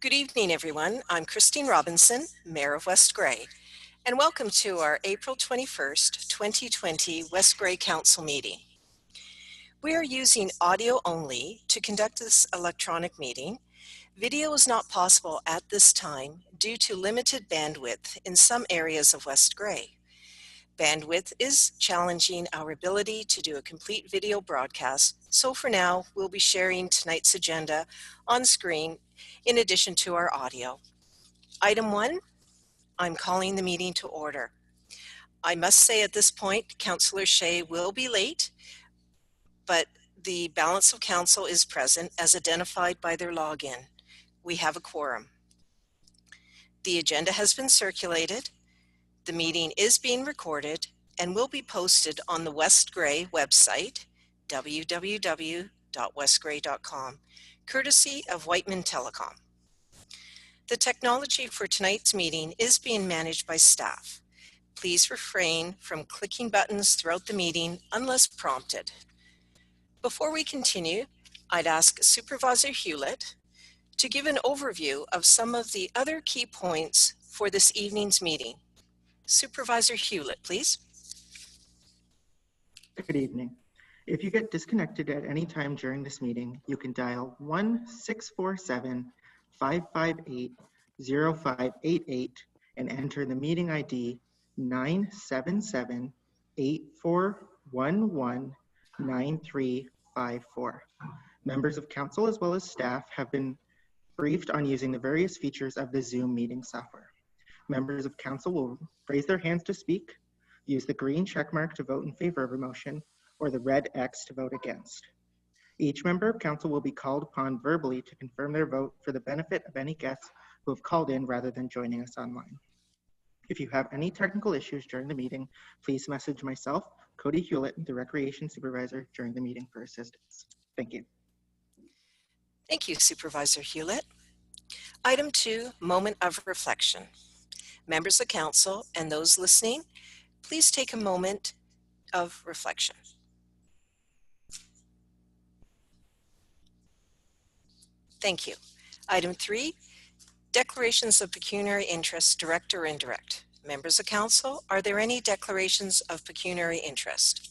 Good evening, everyone. I'm Christine Robinson, Mayor of West Grey, and welcome to our April 21st, 2020 West Grey Council meeting. We are using audio only to conduct this electronic meeting. Video is not possible at this time due to limited bandwidth in some areas of West Grey. Bandwidth is challenging our ability to do a complete video broadcast, so for now, we'll be sharing tonight's agenda on screen in addition to our audio. Item 1, I'm calling the meeting to order. I must say at this point, Councillor Shea will be late, but the balance of council is present as identified by their login. We have a quorum. The agenda has been circulated. The meeting is being recorded and will be posted on the West Grey website, www.westgrey.com, courtesy of Whiteman Telecom. The technology for tonight's meeting is being managed by staff. Please refrain from clicking buttons throughout the meeting unless prompted. Before we continue, I'd ask Supervisor Hewlett to give an overview of some of the other key points for this evening's meeting. Supervisor Hewlett, please. Good evening. If you get disconnected at any time during this meeting, you can dial 1-647-558-0588 and enter the meeting ID 977-8411-9354. Members of council as well as staff have been briefed on using the various features of the Zoom meeting software. Members of council will raise their hands to speak, use the green check mark to vote in favor of a motion, or the red X to vote against. Each member of council will be called upon verbally to confirm their vote for the benefit of any guests who have called in rather than joining us online. If you have any technical issues during the meeting, please message myself, Cody Hewlett, the Recreation Supervisor, during the meeting for assistance. Thank you. Thank you, Supervisor Hewlett. Item 2, moment of reflection. Members of council and those listening, please take a moment of reflection. Thank you. Item 3, declarations of pecuniary interest, direct or indirect. Members of council, are there any declarations of pecuniary interest?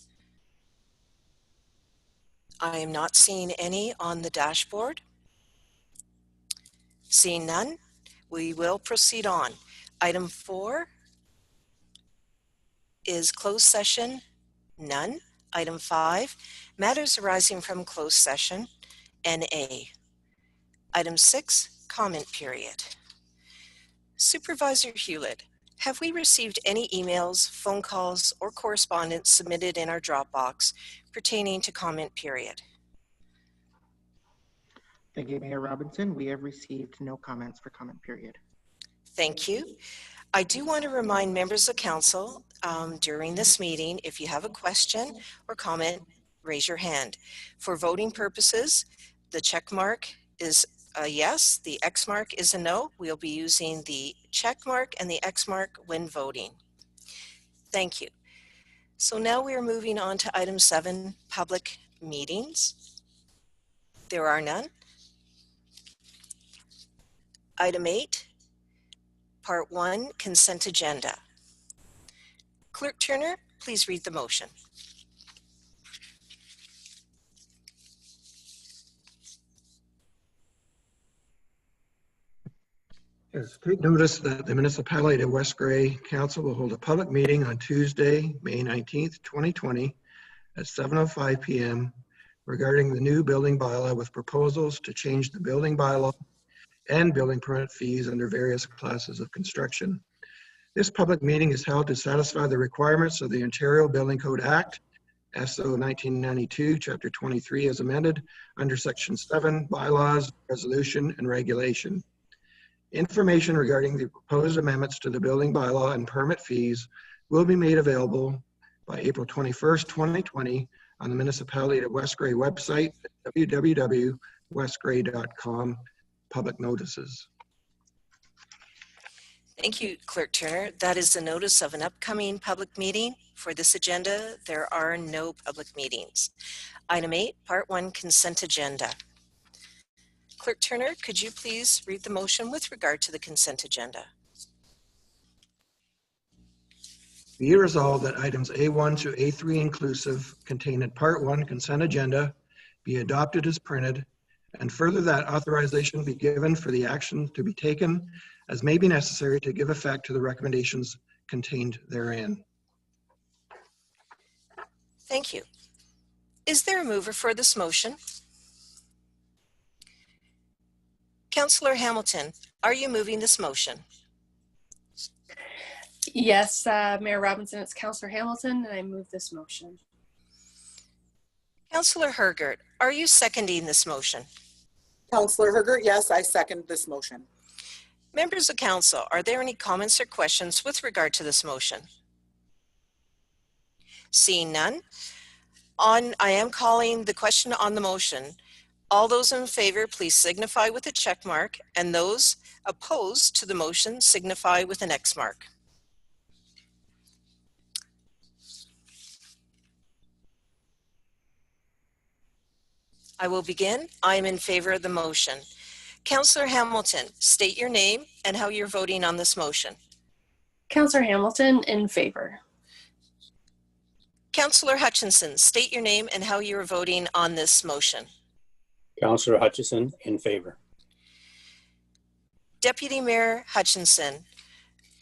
I am not seeing any on the dashboard. Seeing none, we will proceed on. Item 4 is closed session, none. Item 5, matters arising from closed session, NA. Item 6, comment period. Supervisor Hewlett, have we received any emails, phone calls, or correspondence submitted in our Dropbox pertaining to comment period? Thank you, Mayor Robinson. We have received no comments for comment period. Thank you. I do want to remind members of council during this meeting, if you have a question or comment, raise your hand. For voting purposes, the check mark is a yes, the X mark is a no. We'll be using the check mark and the X mark when voting. Thank you. So now we are moving on to item 7, public meetings. There are none. Item 8, Part 1, consent agenda. Clerk Turner, please read the motion. Yes, take notice that the Municipality of West Grey Council will hold a public meeting on Tuesday, May 19th, 2020 at 7:05 p.m. regarding the new building bylaw with proposals to change the building bylaw and building permit fees under various classes of construction. This public meeting is held to satisfy the requirements of the Ontario Building Code Act, SO 1992, Chapter 23 as amended under Section 7, Bylaws, Resolution, and Regulation. Information regarding the proposed amendments to the building bylaw and permit fees will be made available by April 21st, 2020 on the Municipality of West Grey website at www.westgrey.com, public notices. Thank you, Clerk Turner. That is the notice of an upcoming public meeting. For this agenda, there are no public meetings. Item 8, Part 1, consent agenda. Clerk Turner, could you please read the motion with regard to the consent agenda? Be it resolved that items A1 to A3 inclusive contained in Part 1 consent agenda be adopted as printed, and further that authorization be given for the action to be taken as may be necessary to give effect to the recommendations contained therein. Thank you. Is there a mover for this motion? Councillor Hamilton, are you moving this motion? Yes, Mayor Robinson, it's Councillor Hamilton, and I move this motion. Councillor Hergert, are you seconding this motion? Councillor Hergert, yes, I second this motion. Members of council, are there any comments or questions with regard to this motion? Seeing none, I am calling the question on the motion. All those in favor, please signify with a check mark, and those opposed to the motion signify with an X mark. I will begin. I am in favor of the motion. Councillor Hamilton, state your name and how you're voting on this motion. Councillor Hamilton, in favor. Councillor Hutchinson, state your name and how you're voting on this motion. Councillor Hutchison, in favor. Deputy Mayor Hutchinson,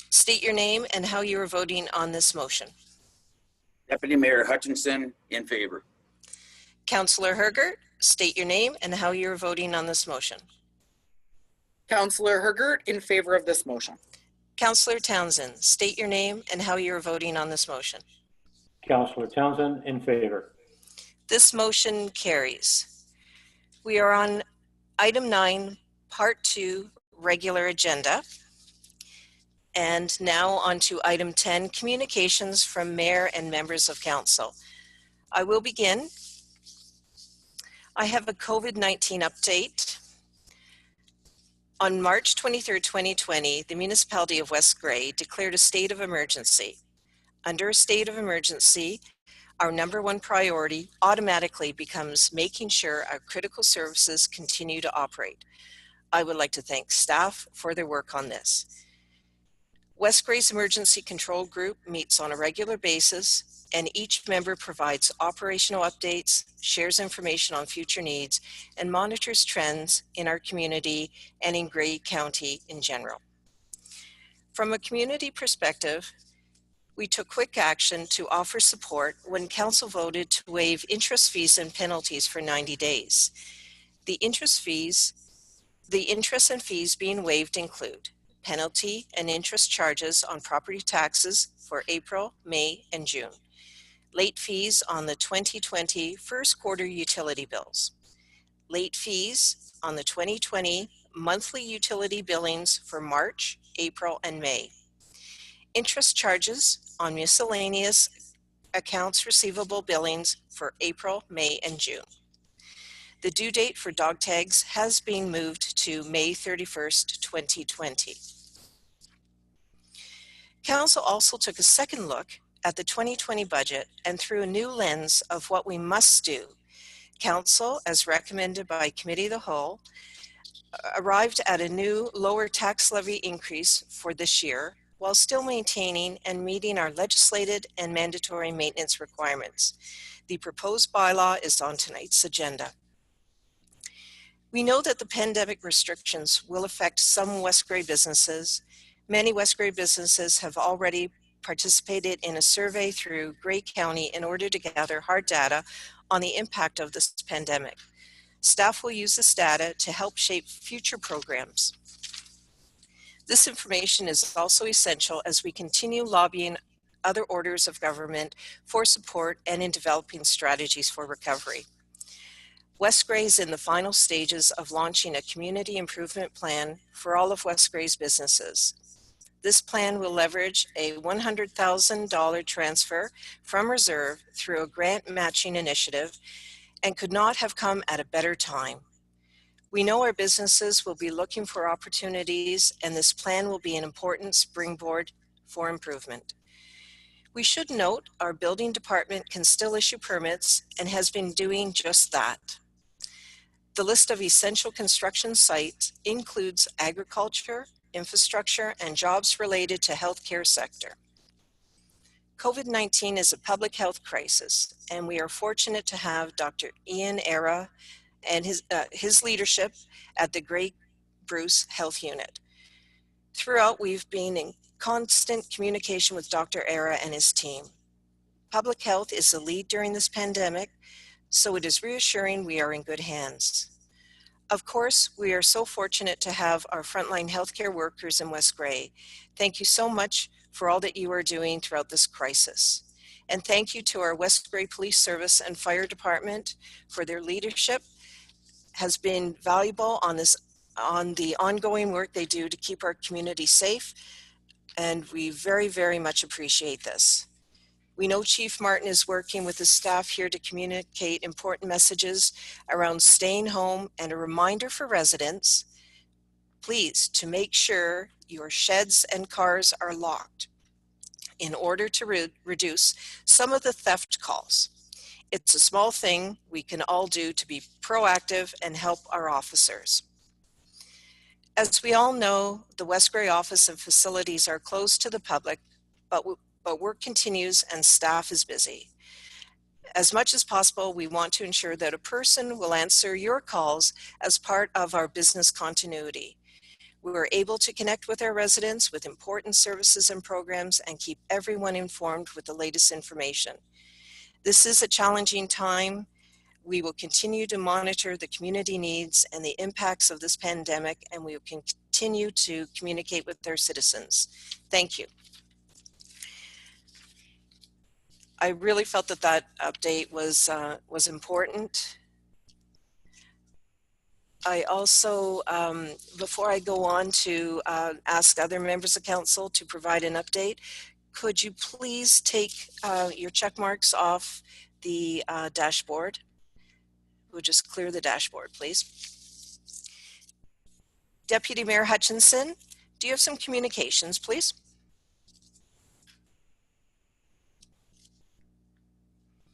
state your name and how you are voting on this motion. Deputy Mayor Hutchinson, in favor. Councillor Hergert, state your name and how you are voting on this motion. Councillor Hergert, in favor of this motion. Councillor Townsend, state your name and how you are voting on this motion. Councillor Townsend, in favor. This motion carries. We are on item 9, part 2, regular agenda. And now on to item 10, communications from mayor and members of council. I will begin. I have a COVID-19 update. On March 23, 2020, the Municipality of West Grey declared a state of emergency. Under a state of emergency, our number one priority automatically becomes making sure our critical services continue to operate. I would like to thank staff for their work on this. West Grey's Emergency Control Group meets on a regular basis, and each member provides operational updates, shares information on future needs, and monitors trends in our community and in Grey County in general. From a community perspective, we took quick action to offer support when council voted to waive interest fees and penalties for 90 days. The interest and fees being waived include penalty and interest charges on property taxes for April, May, and June, late fees on the 2020 first quarter utility bills, late fees on the 2020 monthly utility billings for March, April, and May, interest charges on miscellaneous accounts receivable billings for April, May, and June. The due date for dog tags has been moved to May 31st, 2020. Council also took a second look at the 2020 budget and through a new lens of what we must do. Council, as recommended by Committee of the Whole, arrived at a new lower tax levy increase for this year while still maintaining and meeting our legislated and mandatory maintenance requirements. The proposed bylaw is on tonight's agenda. We know that the pandemic restrictions will affect some West Grey businesses. Many West Grey businesses have already participated in a survey through Grey County in order to gather hard data on the impact of this pandemic. Staff will use this data to help shape future programs. This information is also essential as we continue lobbying other orders of government for support and in developing strategies for recovery. West Grey is in the final stages of launching a community improvement plan for all of West Grey's businesses. This plan will leverage a $100,000 transfer from reserve through a grant matching initiative and could not have come at a better time. We know our businesses will be looking for opportunities, and this plan will be an important springboard for improvement. We should note our building department can still issue permits and has been doing just that. The list of essential construction sites includes agriculture, infrastructure, and jobs related to healthcare sector. COVID-19 is a public health crisis, and we are fortunate to have Dr. Ian Era and his leadership at the Grey Bruce Health Unit. Throughout, we've been in constant communication with Dr. Era and his team. Public health is the lead during this pandemic, so it is reassuring we are in good hands. Of course, we are so fortunate to have our frontline healthcare workers in West Grey. Thank you so much for all that you are doing throughout this crisis. And thank you to our West Grey Police Service and Fire Department for their leadership. Has been valuable on the ongoing work they do to keep our community safe, and we very, very much appreciate this. We know Chief Martin is working with his staff here to communicate important messages around staying home, and a reminder for residents, please, to make sure your sheds and cars are locked in order to reduce some of the theft calls. It's a small thing we can all do to be proactive and help our officers. As we all know, the West Grey office and facilities are closed to the public, but work continues and staff is busy. As much as possible, we want to ensure that a person will answer your calls as part of our business continuity. We were able to connect with our residents with important services and programs and keep everyone informed with the latest information. This is a challenging time. We will continue to monitor the community needs and the impacts of this pandemic, and we will continue to communicate with our citizens. Thank you. I really felt that update was important. I also, before I go on to ask other members of council to provide an update, could you please take your check marks off the dashboard? We'll just clear the dashboard, please. Deputy Mayor Hutchinson, do you have some communications, please?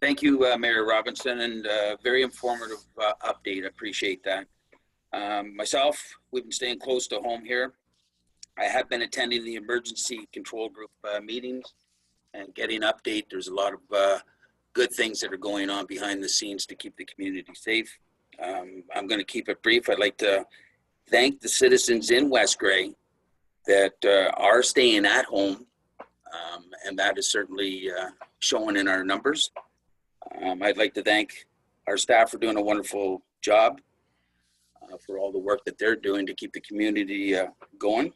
Thank you, Mayor Robinson, and very informative update. I appreciate that. Myself, we've been staying close to home here. I have been attending the emergency control group meetings and getting update. There's a lot of good things that are going on behind the scenes to keep the community safe. I'm going to keep it brief. I'd like to thank the citizens in West Grey that are staying at home, and that is certainly showing in our numbers. I'd like to thank our staff for doing a wonderful job, for all the work that they're doing to keep the community going.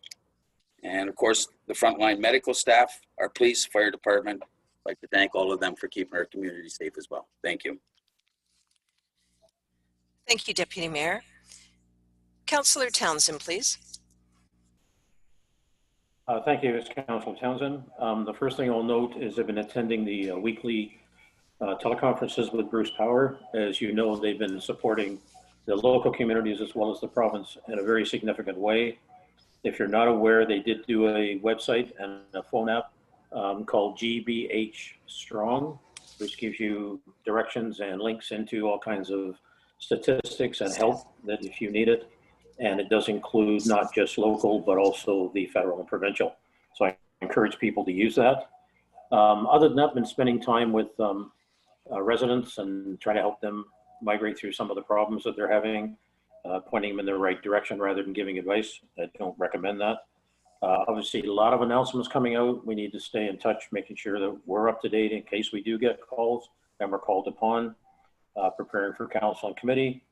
And of course, the frontline medical staff, our police, fire department, I'd like to thank all of them for keeping our community safe as well. Thank you. Thank you, Deputy Mayor. Councillor Townsend, please. Thank you, Councillor Townsend. The first thing I'll note is I've been attending the weekly teleconferences with Bruce Power. As you know, they've been supporting the local communities as well as the province in a very significant way. If you're not aware, they did do a website and a phone app called GBH Strong, which gives you directions and links into all kinds of statistics and help that if you need it. And it does include not just local, but also the federal and provincial. So I encourage people to use that. Other than that, I've been spending time with residents and trying to help them migrate through some of the problems that they're having, pointing them in the right direction rather than giving advice. I don't recommend that. Obviously, a lot of announcements coming out. We need to stay in touch, making sure that we're up to date in case we do get calls and we're called upon, preparing for council and committee.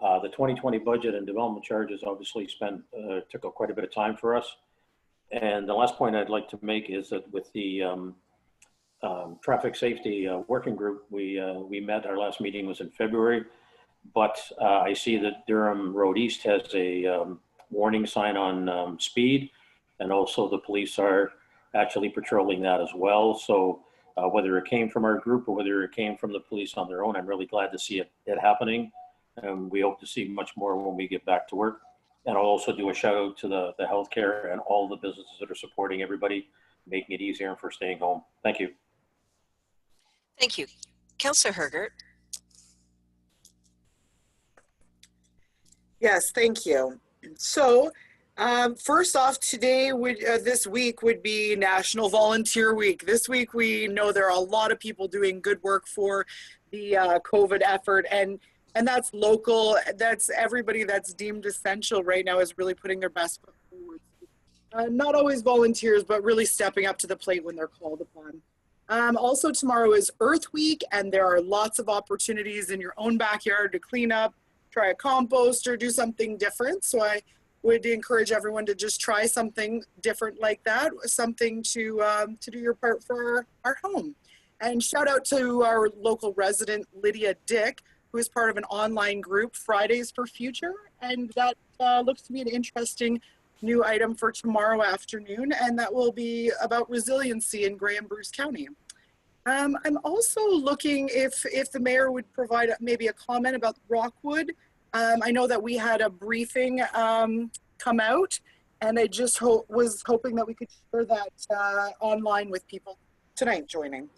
The 2020 budget and development charges obviously took up quite a bit of time for us. And the last point I'd like to make is that with the traffic safety working group, we met, our last meeting was in February, but I see that Durham Road East has a warning sign on speed, and also the police are actually patrolling that as well. So whether it came from our group or whether it came from the police on their own, I'm really glad to see it happening. And we hope to see much more when we get back to work. And I'll also do a shout out to the healthcare and all the businesses that are supporting everybody, making it easier for staying home. Thank you. Thank you. Councillor Hergert. Yes, thank you. So, first off, this week would be National Volunteer Week. This week, we know there are a lot of people doing good work for the COVID effort, and that's local. That's everybody that's deemed essential right now is really putting their best foot forward. Not always volunteers, but really stepping up to the plate when they're called upon. Also, tomorrow is Earth Week, and there are lots of opportunities in your own backyard to clean up, try a compost, or do something different. So I would encourage everyone to just try something different like that, something to do your part for our home. And shout out to our local resident, Lydia Dick, who is part of an online group, Fridays for Future. And that looks to be an interesting new item for tomorrow afternoon, and that will be about resiliency in Grey and Bruce County. I'm also looking if the mayor would provide maybe a comment about Rockwood. I know that we had a briefing come out, and I just was hoping that we could share that online with people tonight joining.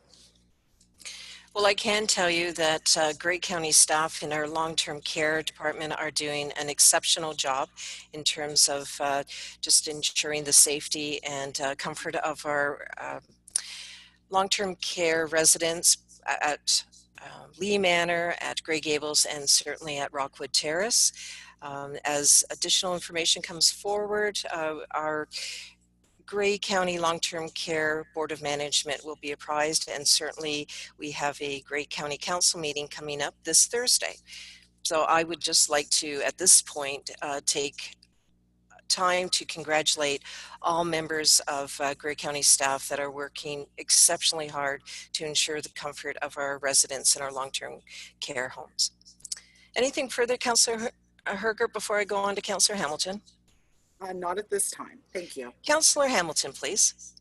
Well, I can tell you that Grey County staff in our long-term care department are doing an exceptional job in terms of just ensuring the safety and comfort of our long-term care residents at Lee Manor, at Grey Gables, and certainly at Rockwood Terrace. As additional information comes forward, our Grey County Long-Term Care Board of Management will be apprised, and certainly we have a Grey County Council meeting coming up this Thursday. So I would just like to, at this point, take time to congratulate all members of Grey County staff that are working exceptionally hard to ensure the comfort of our residents in our long-term care homes. Anything further, Councillor Hergert, before I go on to Councillor Hamilton? Not at this time. Thank you. Councillor Hamilton, please.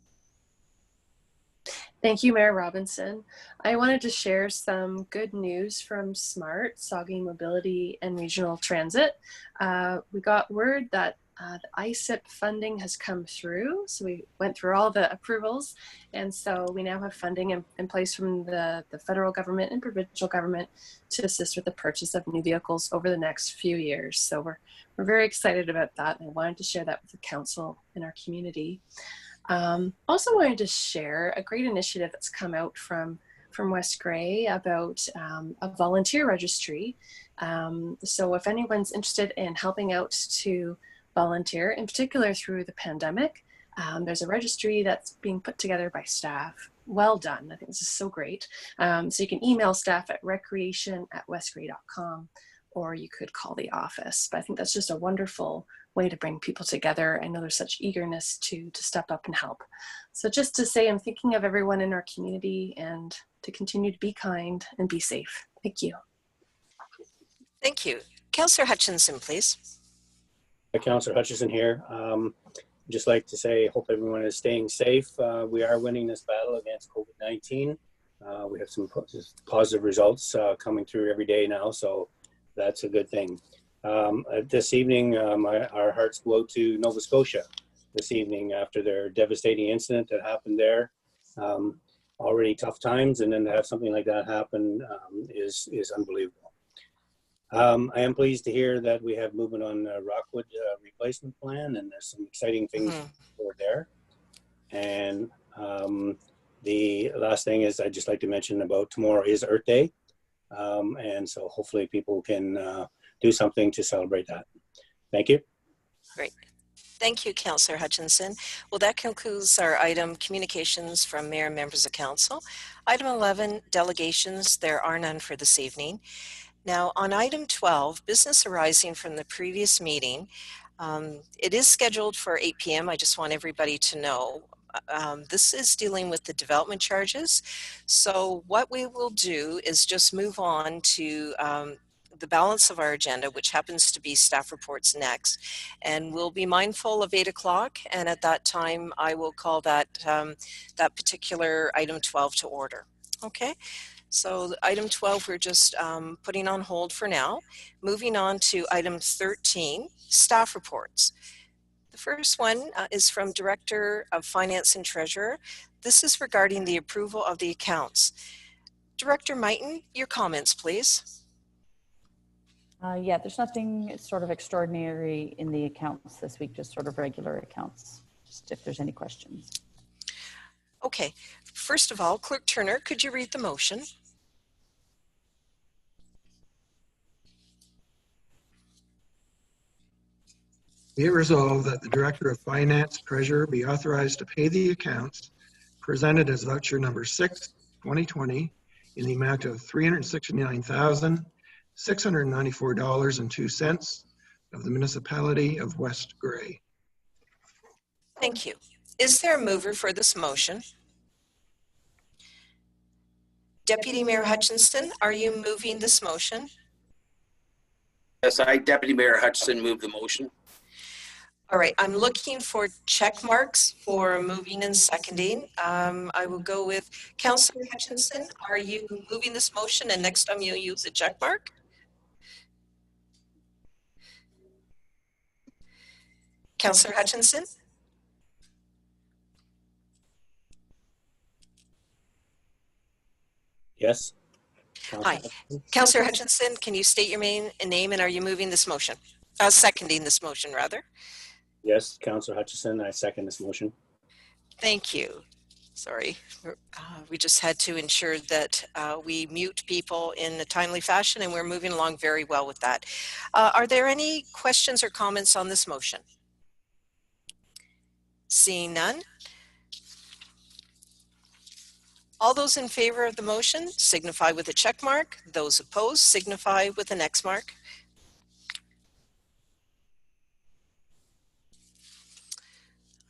Thank you, Mayor Robinson. I wanted to share some good news from SMART, Saugeen Mobility and Regional Transit. We got word that the ISIP funding has come through. So we went through all the approvals. And so we now have funding in place from the federal government and provincial government to assist with the purchase of new vehicles over the next few years. So we're very excited about that. And I wanted to share that with the council and our community. Also wanted to share a great initiative that's come out from West Grey about a volunteer registry. So if anyone's interested in helping out to volunteer, in particular through the pandemic, there's a registry that's being put together by staff. Well done. I think this is so great. So you can email staff at recreation@westgrey.com, or you could call the office. But I think that's just a wonderful way to bring people together. I know there's such eagerness to step up and help. So just to say, I'm thinking of everyone in our community and to continue to be kind and be safe. Thank you. Thank you. Councillor Hutchinson, please. Councillor Hutchison here. Just like to say, hope everyone is staying safe. We are winning this battle against COVID-19. We have some positive results coming through every day now, so that's a good thing. This evening, our hearts go out to Nova Scotia this evening after their devastating incident that happened there. Already tough times, and then to have something like that happen is unbelievable. I am pleased to hear that we have movement on Rockwood replacement plan, and there's some exciting things forward there. And the last thing is I'd just like to mention about tomorrow is Earth Day. And so hopefully people can do something to celebrate that. Thank you. Great. Thank you, Councillor Hutchinson. Well, that concludes our item communications from mayor and members of council. Item 11, delegations. There are none for this evening. Now, on item 12, business arising from the previous meeting, it is scheduled for 8 p.m. I just want everybody to know. This is dealing with the development charges. So what we will do is just move on to the balance of our agenda, which happens to be staff reports next. And we'll be mindful of 8 o'clock. And at that time, I will call that, that particular item 12 to order. Okay. So item 12, we're just putting on hold for now. Moving on to item 13, staff reports. The first one is from Director of Finance and Treasurer. This is regarding the approval of the accounts. Director Mighton, your comments, please. Yeah, there's nothing sort of extraordinary in the accounts this week, just sort of regular accounts, just if there's any questions. Okay, first of all, Clerk Turner, could you read the motion? Be it resolved that the Director of Finance Treasurer be authorized to pay the accounts presented as voucher number 6, 2020 in the amount of $369,694.02 of the Municipality of West Grey. Thank you. Is there a mover for this motion? Deputy Mayor Hutchinson, are you moving this motion? Yes, I, Deputy Mayor Hutchison, move the motion. All right, I'm looking for check marks for moving and seconding. I will go with Councillor Hutchinson. Are you moving this motion and next time you'll use a check mark? Councillor Hutchinson? Yes. Hi. Councillor Hutchinson, can you state your name and are you moving this motion? Seconding this motion, rather. Yes, Councillor Hutchison, I second this motion. Thank you. Sorry, we just had to ensure that we mute people in a timely fashion, and we're moving along very well with that. Are there any questions or comments on this motion? Seeing none. All those in favor of the motion signify with a check mark. Those opposed signify with an X mark.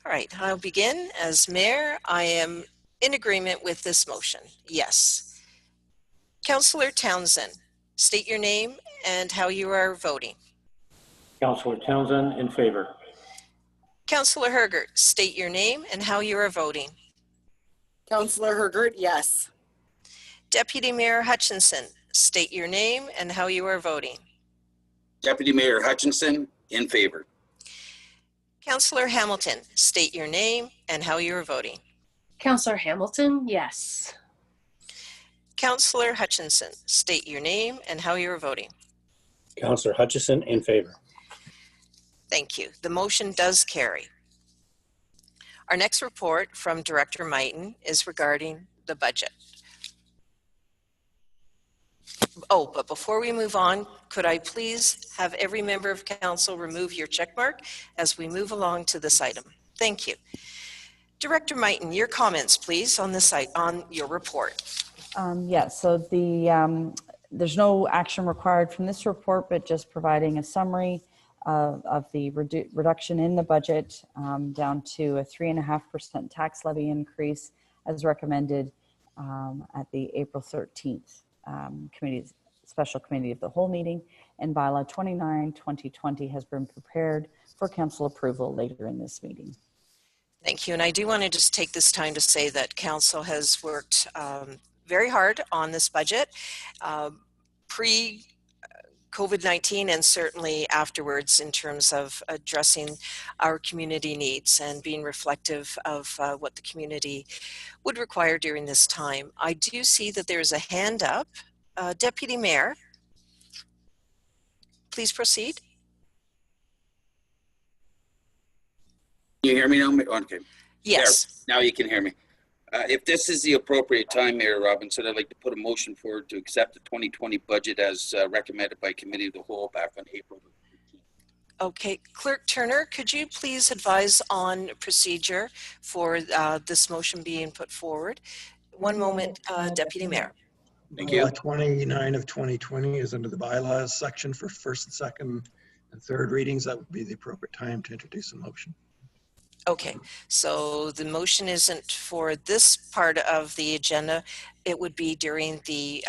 All right, I'll begin. As mayor, I am in agreement with this motion. Yes. Councillor Townsend, state your name and how you are voting. Councillor Townsend, in favor. Councillor Hergert, state your name and how you are voting. Councillor Hergert, yes. Deputy Mayor Hutchinson, state your name and how you are voting. Deputy Mayor Hutchinson, in favor. Councillor Hamilton, state your name and how you are voting. Councillor Hamilton, yes. Councillor Hutchinson, state your name and how you are voting. Councillor Hutchison, in favor. Thank you. The motion does carry. Our next report from Director Mighton is regarding the budget. Oh, but before we move on, could I please have every member of council remove your check mark as we move along to this item? Thank you. Director Mighton, your comments, please, on this on your report. So there's no action required from this report, but just providing a summary of the reduction in the budget down to a 3.5% tax levy increase as recommended at the April 13th special committee of the whole meeting, and bylaw 29/2020 has been prepared for council approval later in this meeting. Thank you. And I do want to just take this time to say that council has worked very hard on this budget pre-COVID-19 and certainly afterwards in terms of addressing our community needs and being reflective of what the community would require during this time. I do see that there's a hand up. Deputy Mayor, please proceed. Can you hear me now? Okay. Yes. There, now you can hear me. If this is the appropriate time, Mayor Robinson, I'd like to put a motion forward to accept the 2020 budget as recommended by Committee of the Whole back on April 15th. Okay, Clerk Turner, could you please advise on procedure for this motion being put forward? One moment, Deputy Mayor. Thank you. 29 of 2020 is under the bylaws section for first and second and third readings. That would be the appropriate time to introduce a motion. Okay, so the motion isn't for this part of the agenda. It would be during the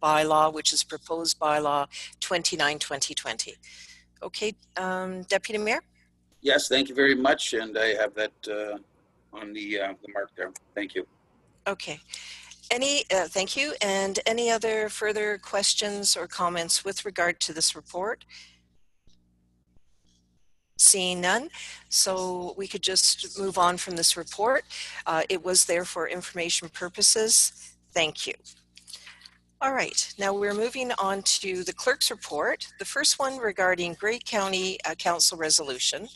bylaw, which is proposed bylaw 29/2020. Okay, Deputy Mayor? Yes, thank you very much. And I have that on the mark there. Thank you. Okay. Thank you. And any other further questions or comments with regard to this report? Seeing none, so we could just move on from this report. It was there for information purposes. Thank you. All right, now we're moving on to the clerk's report. The first one regarding Grey County Council resolution.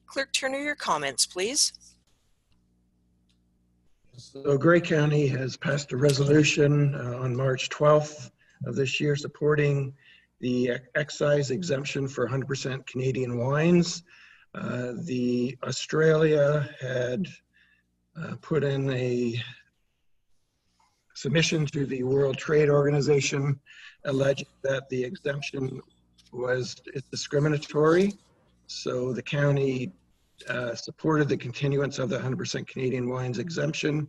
Clerk Turner, your comments, please. So Grey County has passed a resolution on March 12th of this year supporting the excise exemption for 100% Canadian wines. The Australia had put in a submission to the World Trade Organization alleging that the exemption was discriminatory. So the county supported the continuance of the 100% Canadian wines exemption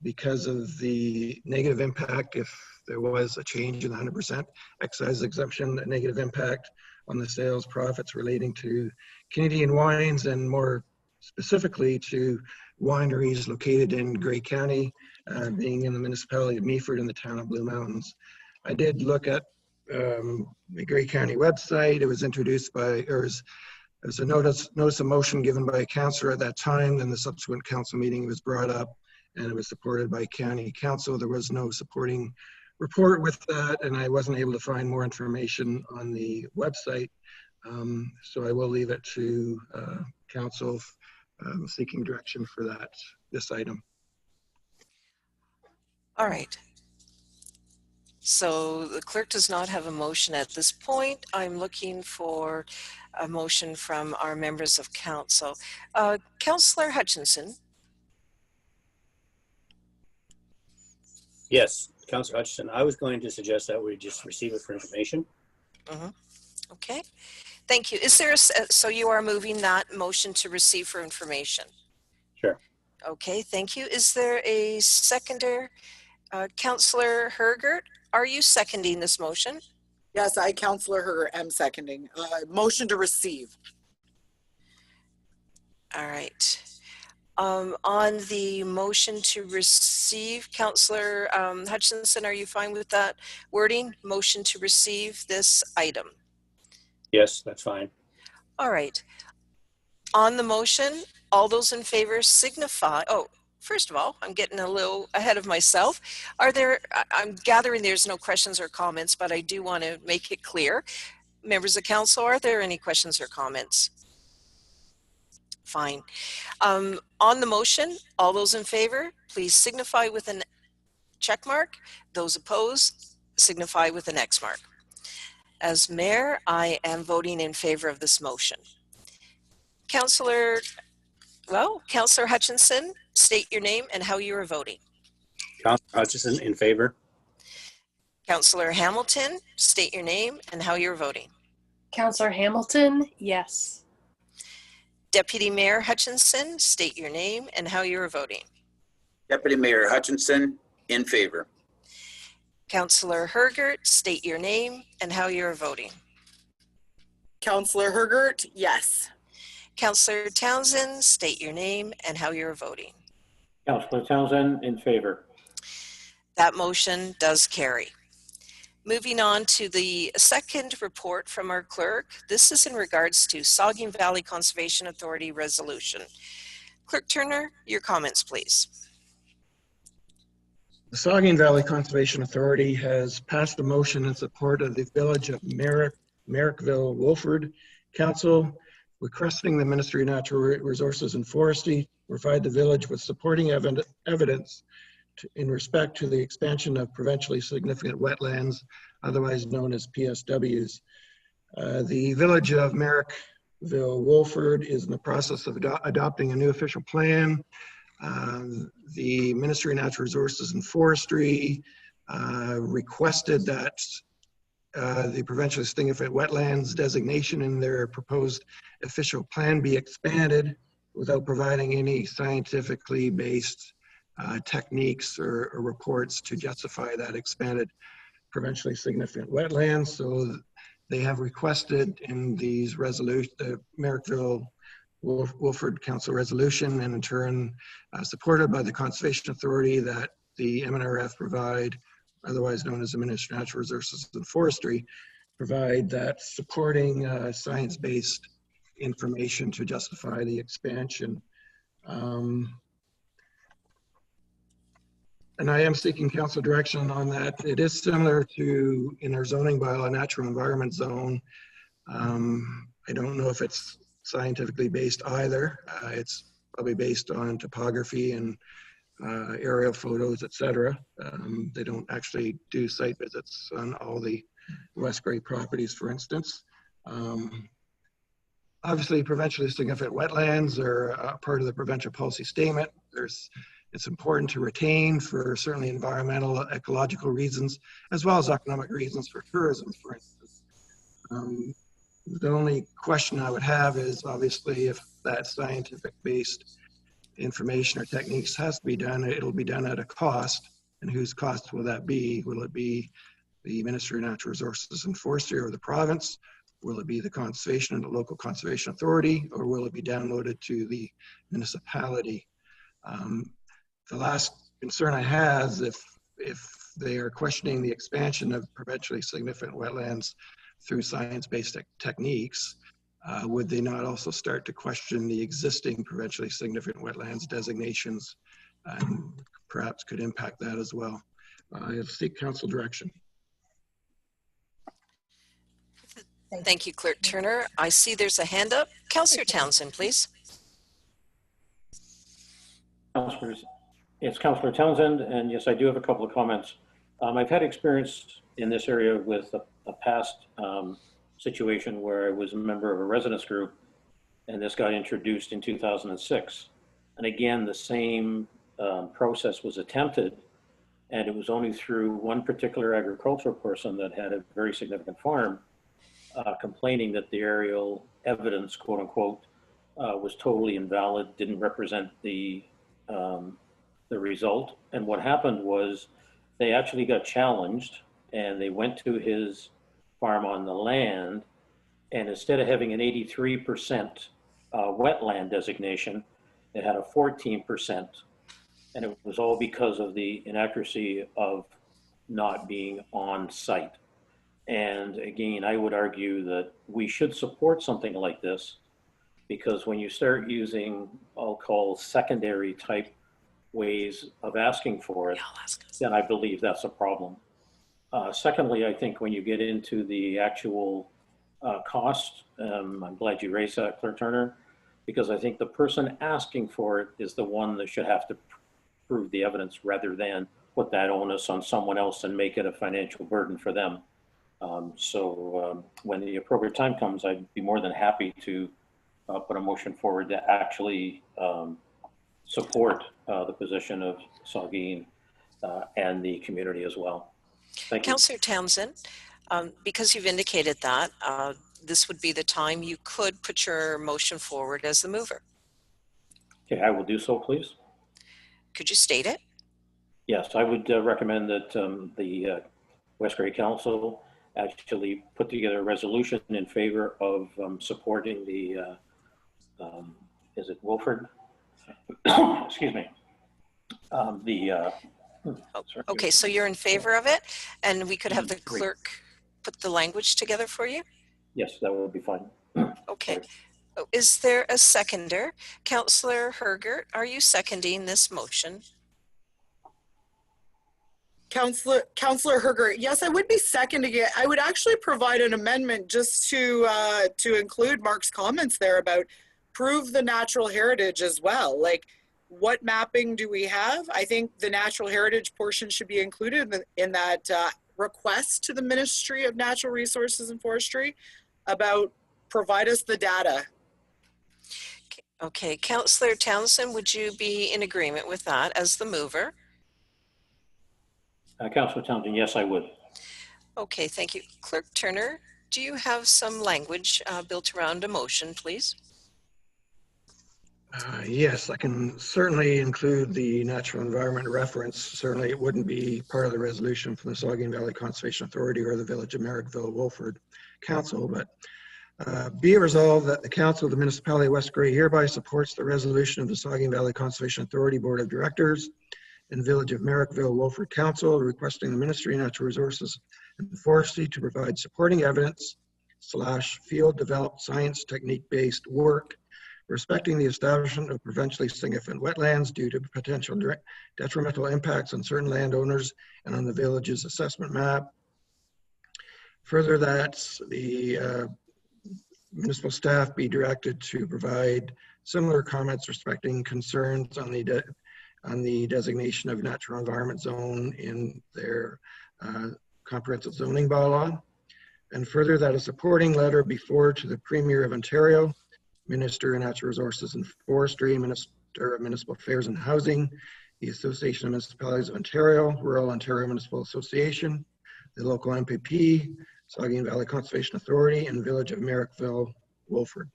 because of the negative impact if there was a change in the 100% excise exemption, the negative impact on the sales profits relating to Canadian wines and more specifically to wineries located in Grey County, being in the municipality of Meaford in the town of Blue Mountains. I did look at the Grey County website. It was introduced by, or there was a notice of motion given by a councillor at that time. Then the subsequent council meeting was brought up and it was supported by county council. There was no supporting report with that, and I wasn't able to find more information on the website. So I will leave it to council seeking direction for this item. All right. So the clerk does not have a motion at this point. I'm looking for a motion from our members of council. Councillor Hutchinson. Yes, Councillor Hutchison. I was going to suggest that we just receive it for information. Okay, thank you. Is there so you are moving that motion to receive for information? Sure. Okay, thank you. Is there a seconder? Councillor Hergert, are you seconding this motion? Yes, I, Councillor Hergert, am seconding. Motion to receive. All right. On the motion to receive, Councillor Hutchinson, are you fine with that wording? Motion to receive this item? Yes, that's fine. All right. On the motion, all those in favor signify, first of all, I'm getting a little ahead of myself. I'm gathering there's no questions or comments, but I do want to make it clear. Members of council, are there any questions or comments? Fine. On the motion, all those in favor, please signify with a check mark. Those opposed, signify with an X mark. As mayor, I am voting in favor of this motion. Councillor Hutchinson, state your name and how you are voting. Councillor Hutchison, in favor. Councillor Hamilton, state your name and how you're voting. Councillor Hamilton, yes. Deputy Mayor Hutchinson, state your name and how you're voting. Deputy Mayor Hutchinson, in favor. Councillor Hergert, state your name and how you're voting. Councillor Hergert, yes. Councillor Townsend, state your name and how you're voting. Councillor Townsend, in favor. That motion does carry. Moving on to the second report from our clerk. This is in regards to Saugeen Valley Conservation Authority resolution. Clerk Turner, your comments, please. The Saugeen Valley Conservation Authority has passed a motion in support of the Village of Merrickville Wolford Council, requesting the Ministry of Natural Resources and Forestry provide the village with supporting evidence in respect to the expansion of provincially significant wetlands, otherwise known as PSWs. The Village of Merrickville Wolford is in the process of adopting a new official plan. The Ministry of Natural Resources and Forestry requested that the provincially significant wetlands designation in their proposed official plan be expanded without providing any scientifically based techniques or reports to justify that expanded provincially significant wetlands. So they have requested in these resolutions, the Merrickville Wolford Council resolution, and in turn supported by the Conservation Authority, that the MNRF provide, otherwise known as the Ministry of Natural Resources and Forestry, provide that supporting science-based information to justify the expansion. And I am seeking council direction on that. It is similar to in our zoning bylaw, natural environment zone. I don't know if it's scientifically based either. It's probably based on topography and aerial photos, etc. They don't actually do site visits on all the West Grey properties, for instance. Obviously, provincially significant wetlands are part of the provincial policy statement. It's important to retain for certainly environmental, ecological reasons, as well as economic reasons for tourism, for instance. The only question I would have is obviously if that scientific-based information or techniques has to be done, it'll be done at a cost. And whose cost will that be? Will it be the Ministry of Natural Resources and Forestry or the province? Will it be the conservation and the local conservation authority, or will it be downloaded to the municipality? The last concern I have is if they are questioning the expansion of provincially significant wetlands through science-based techniques, would they not also start to question the existing provincially significant wetlands designations and perhaps could impact that as well? I'll seek council direction. Thank you, Clerk Turner. I see there's a hand up. Councillor Townsend, please. Councillors, it's Councillor Townsend, and yes, I do have a couple of comments. I've had experience in this area with a past situation where I was a member of a residence group, and this got introduced in 2006. And again, the same process was attempted, and it was only through one particular agricultural person that had a very significant farm complaining that the aerial evidence, quote unquote, was totally invalid, didn't represent the result. And what happened was they actually got challenged, and they went to his farm on the land, and instead of having an 83% wetland designation, it had a 14%, and it was all because of the inaccuracy of not being on site. And again, I would argue that we should support something like this, because when you start using, I'll call secondary type ways of asking for it, then I believe that's a problem. Secondly, I think when you get into the actual cost, I'm glad you raised that, Clerk Turner, because I think the person asking for it is the one that should have to prove the evidence rather than put that onus on someone else and make it a financial burden for them. When the appropriate time comes, I'd be more than happy to put a motion forward to actually support the position of Saugeen and the community as well. Thank you. Councillor Townsend, because you've indicated that, this would be the time you could put your motion forward as the mover. Okay, I will do so, please. Could you state it? Yes, I would recommend that the West Grey Council actually put together a resolution in favor of supporting the, is it Wilford? Excuse me. Okay, so you're in favor of it, and we could have the clerk put the language together for you? Yes, that would be fine. Okay. Is there a seconder? Councillor Hergert, are you seconding this motion? Councillor Hergert, yes, I would be seconding it. I would actually provide an amendment just to include Mark's comments there about prove the natural heritage as well. Like, what mapping do we have? I think the natural heritage portion should be included in that request to the Ministry of Natural Resources and Forestry about provide us the data. Okay, Councillor Townsend, would you be in agreement with that as the mover? Councillor Townsend, yes, I would. Okay, thank you. Clerk Turner, do you have some language built around a motion, please? Yes, I can certainly include the natural environment reference. Certainly it wouldn't be part of the resolution from the Saugeen Valley Conservation Authority or the Village of Merrickville-Wolford Council, but be it resolved that the Council of the Municipality of West Grey hereby supports the resolution of the Saugeen Valley Conservation Authority Board of Directors and Village of Merrickville-Wolford Council requesting the Ministry of Natural Resources and Forestry to provide supporting evidence / field developed science technique based work respecting the establishment of provincially significant wetlands due to potential detrimental impacts on certain landowners and on the village's assessment map. Further, that the municipal staff be directed to provide similar comments respecting concerns on the designation of natural environment zone in their comprehensive zoning bylaw. And further, that a supporting letter be forwarded to the Premier of Ontario, Minister of Natural Resources and Forestry, Minister of Municipal Affairs and Housing, the Association of Municipalities of Ontario, Rural Ontario Municipal Association, the local MPP, Saugeen Valley Conservation Authority, and Village of Merrickville, Wolford.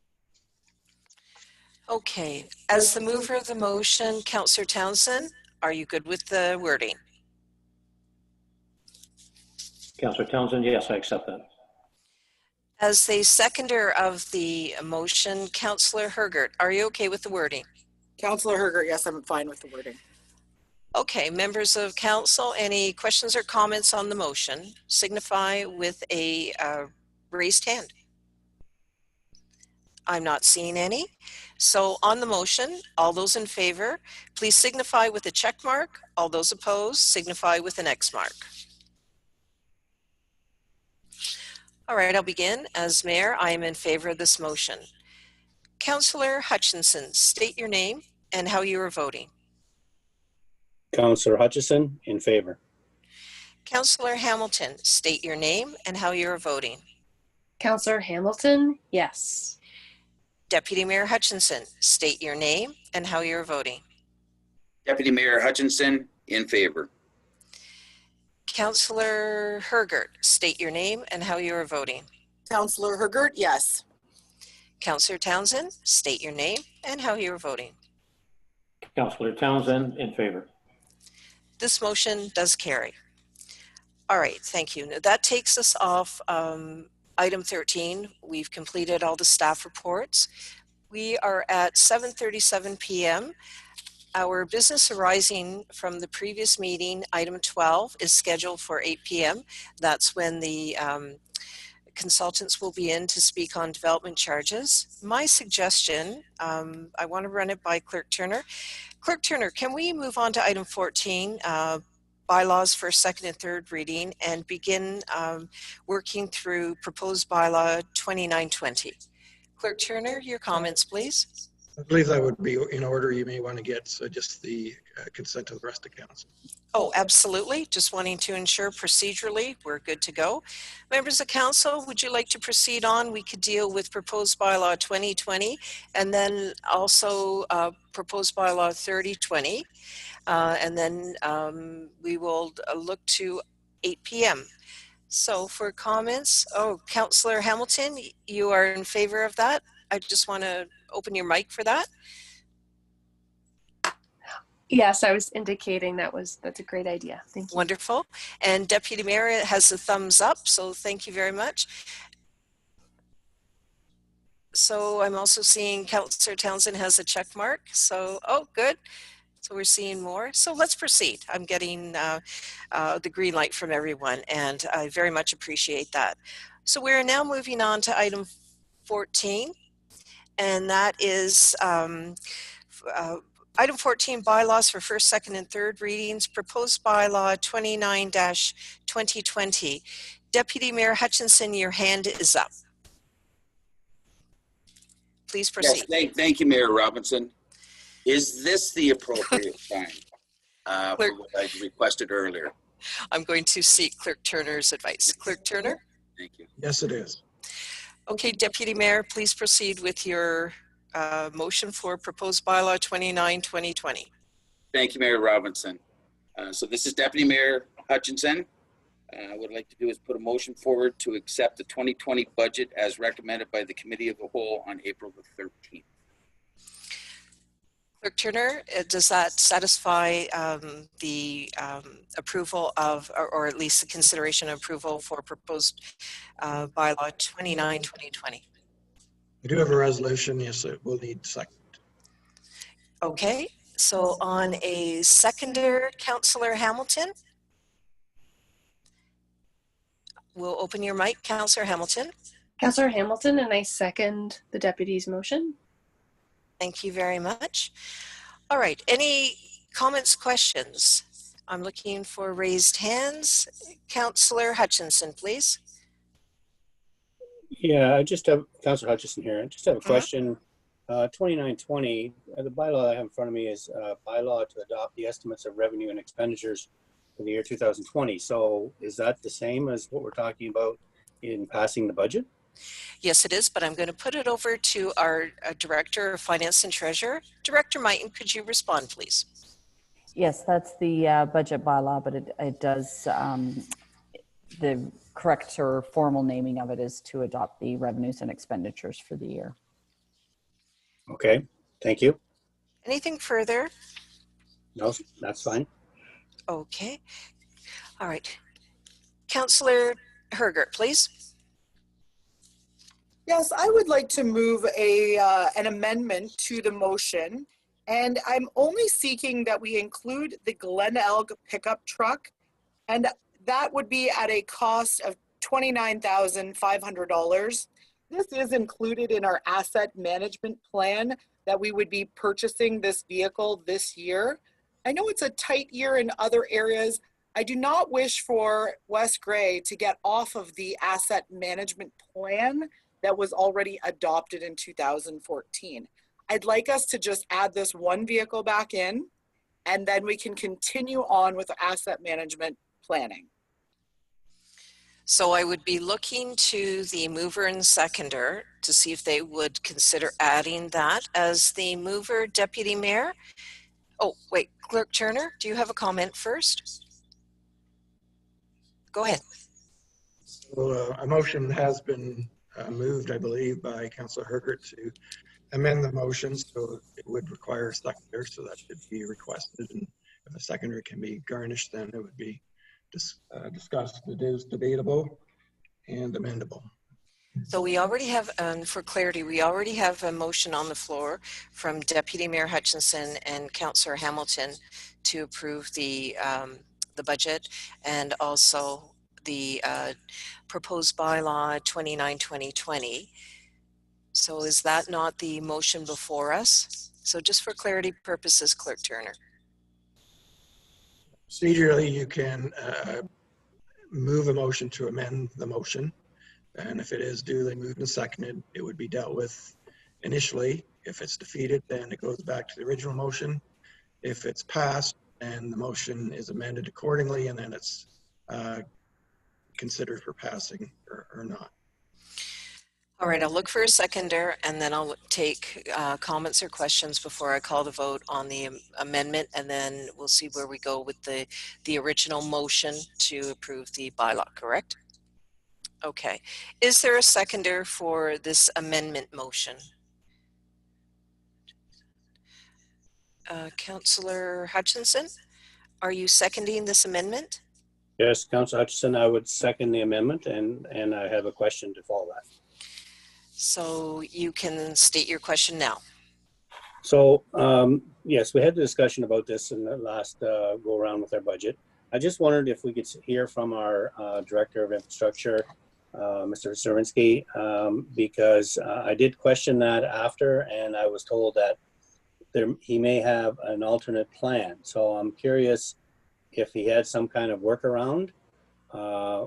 Okay, as the mover of the motion, Councillor Townsend, are you good with the wording? Councillor Townsend, yes, I accept that. As the seconder of the motion, Councillor Hergert, are you okay with the wording? Councillor Hergert, yes, I'm fine with the wording. Okay, members of council, any questions or comments on the motion? Signify with a raised hand. I'm not seeing any. So on the motion, all those in favor, please signify with a check mark. All those opposed, signify with an X mark. All right, I'll begin. As mayor, I am in favor of this motion. Councillor Hutchinson, state your name and how you are voting. Councillor Hutchison, in favor. Councillor Hamilton, state your name and how you are voting. Councillor Hamilton, yes. Deputy Mayor Hutchinson, state your name and how you're voting. Deputy Mayor Hutchinson, in favor. Councillor Hergert, state your name and how you are voting. Councillor Hergert, yes. Councillor Townsend, state your name and how you are voting. Councillor Townsend, in favor. This motion does carry. All right, thank you. Now that takes us off item 13. We've completed all the staff reports. We are at 7:37 p.m. Our business arising from the previous meeting, item 12, is scheduled for 8 p.m. That's when the consultants will be in to speak on development charges. My suggestion, I want to run it by Clerk Turner. Clerk Turner, can we move on to item 14, bylaws for second and third reading, and begin working through proposed bylaw 2920? Clerk Turner, your comments, please. I believe that would be in order. You may want to get just the consent of the rest of council. Oh, absolutely. Just wanting to ensure procedurally we're good to go. Members of council, would you like to proceed on? We could deal with proposed bylaw 2020 and then also proposed bylaw 3020. And then we will look to 8 p.m. So for comments, Councillor Hamilton, you are in favor of that? I just want to open your mic for that. Yes, I was indicating that's a great idea. Thank you. Wonderful. And Deputy Mayor has a thumbs up, so thank you very much. So I'm also seeing Councillor Townsend has a check mark. So, oh, good. So we're seeing more. So let's proceed. I'm getting the green light from everyone, and I very much appreciate that. So we're now moving on to item 14, and that is item 14, bylaws for first, second, and third readings, proposed bylaw 29-2020. Deputy Mayor Hutchinson, your hand is up. Please proceed. Yes, thank you, Mayor Robinson. Is this the appropriate time for what I requested earlier? I'm going to seek Clerk Turner's advice. Clerk Turner? Thank you. Yes, it is. Okay, Deputy Mayor, please proceed with your motion for proposed bylaw 29-2020. Thank you, Mayor Robinson. So this is Deputy Mayor Hutchinson. What I'd like to do is put a motion forward to accept the 2020 budget as recommended by the Committee of the Whole on April the 13th. Clerk Turner, does that satisfy the approval of, or at least the consideration of approval for proposed bylaw 29-2020? We do have a resolution. Yes, it will need second. Okay, so on a seconder, Councillor Hamilton. We'll open your mic, Councillor Hamilton. Councillor Hamilton, and I second the deputy's motion. Thank you very much. All right, any comments, questions? I'm looking for raised hands. Councillor Hutchinson, please. Yeah, I just have, Councillor Hutchison here. I just have a Mhm. question. 2920, the bylaw I have in front of me is bylaw to adopt the estimates of revenue and expenditures for the year 2020. So is that the same as what we're talking about in passing the budget? Yes, it is, but I'm going to put it over to our Director of Finance and Treasurer. Director Mighton, could you respond, please? Yes, that's the budget bylaw, but it does, the correct or formal naming of it is to adopt the revenues and expenditures for the year. Okay, thank you. Anything further? No, that's fine. Okay. All right. Councillor Hergert, please. Yes, I would like to move an amendment to the motion, and I'm only seeking that we include the Glen Elg pickup truck, and that would be at a cost of $29,500. This is included in our asset management plan that we would be purchasing this vehicle this year. I know it's a tight year in other areas. I do not wish for West Grey to get off of the asset management plan that was already adopted in 2014. I'd like us to just add this one vehicle back in, and then we can continue on with asset management planning. So I would be looking to the mover and seconder to see if they would consider adding that as the mover. Deputy Mayor. Oh, wait, Clerk Turner, do you have a comment first? Go ahead. So, a motion has been moved, I believe, by Councillor Hergert to amend the motion, so it would require a seconder, so that should be requested. And if a seconder can be garnished, then it would be discussed. It is debatable and amendable. So we already have, for clarity, we already have a motion on the floor from Deputy Mayor Hutchinson and Councillor Hamilton to approve the budget and also the proposed bylaw 29-2020. So is that not the motion before us? So just for clarity purposes, Clerk Turner. Procedurally, you can move a motion to amend the motion. And if it is duly moved and seconded, it would be dealt with initially. If it's defeated, then it goes back to the original motion. If it's passed, then the motion is amended accordingly, and then it's considered for passing or not. All right, I'll look for a seconder and then I'll take comments or questions before I call the vote on the amendment, and then we'll see where we go with the original motion to approve the bylaw, correct? Okay. Is there a seconder for this amendment motion? Councillor Hutchinson, are you seconding this amendment? Yes, Councillor Hutchison, I would second the amendment, and I have a question to follow that. So you can state your question now. So, yes, we had the discussion about this in the last go around with our budget. I just wondered if we could hear from our Director of Infrastructure, Mr. Zerinsky, because I did question that after, and I was told that he may have an alternate plan. So I'm curious if he had some kind of workaround.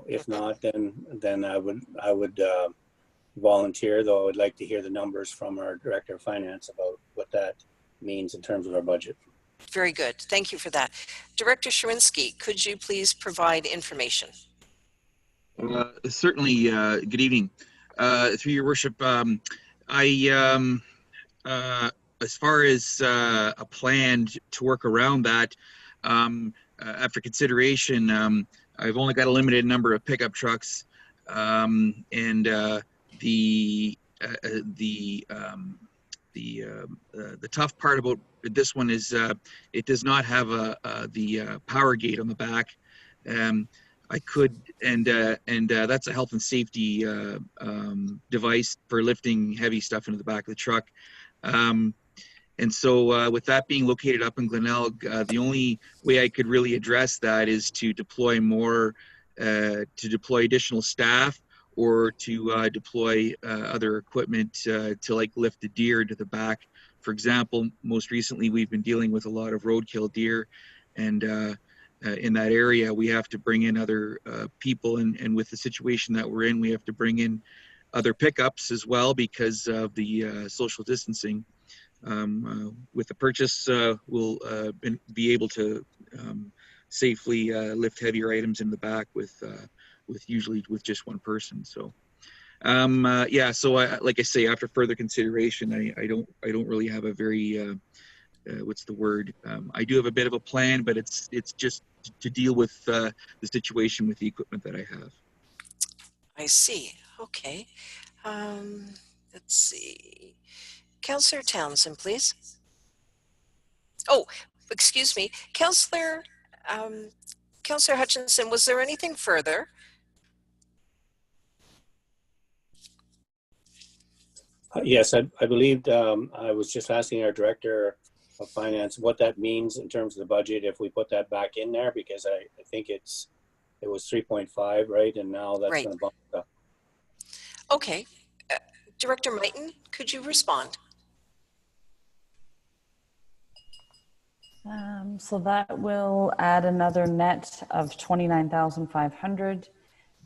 If not, then I would volunteer, though I would like to hear the numbers from our Director of Finance about what that means in terms of our budget. Very good. Thank you for that. Director Zerinsky, could you please provide information? Certainly. Good evening. Through your worship, as far as a plan to work around that, after consideration, I've only got a limited number of pickup trucks, and the tough part about this one is it does not have the power gate on the back. I could, and that's a health and safety device for lifting heavy stuff into the back of the truck. And so with that being located up in Glenelg, the only way I could really address that is to deploy additional staff, or to deploy other equipment to like lift the deer to the back For example, most recently, we've been dealing with a lot of roadkill deer, and in that area, we have to bring in other people, and with the situation that we're in, we have to bring in other pickups as well because of the social distancing. With the purchase, we'll be able to safely lift heavier items in the back with usually with just one person. So yeah, so like I say, after further consideration, I don't really have a very what's the word? I do have a bit of a plan, but it's just to deal with the situation with the equipment that I have. I see. Okay. Let's see. Councillor Townsend, please. Oh, excuse me. Councillor Hutchinson, was there anything further? Yes, I believed, I was just asking our Director of Finance what that means in terms of the budget if we put that back in there, because I think it was 3.5, right? And now that's Right. going to bump it up. Okay. Director Mighton, could you respond? So that will add another net of 29,500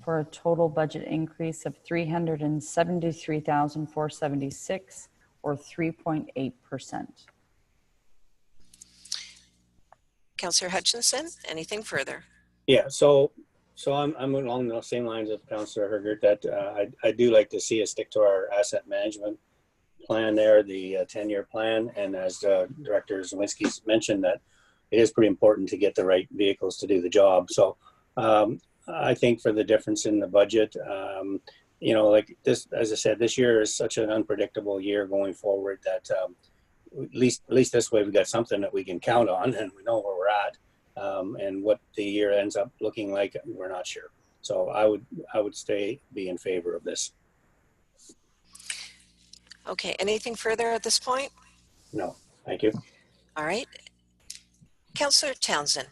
for a total budget increase of 373,476 or 3.8%. Councillor Hutchinson, anything further? Yeah, so I'm along the same lines of Councillor Hergert that I do like to see us stick to our asset management plan there, the 10-year plan, and as Director Zawinski's mentioned, that it is pretty important to get the right vehicles to do the job. So I think for the difference in the budget, you know, like this, as I said, this year is such an unpredictable year going forward that at least this way we got something that we can count on and we know where we're at. And what the year ends up looking like, we're not sure. So I would be in favor of this. Okay, anything further at this point? No, thank you. All right. Councillor Townsend.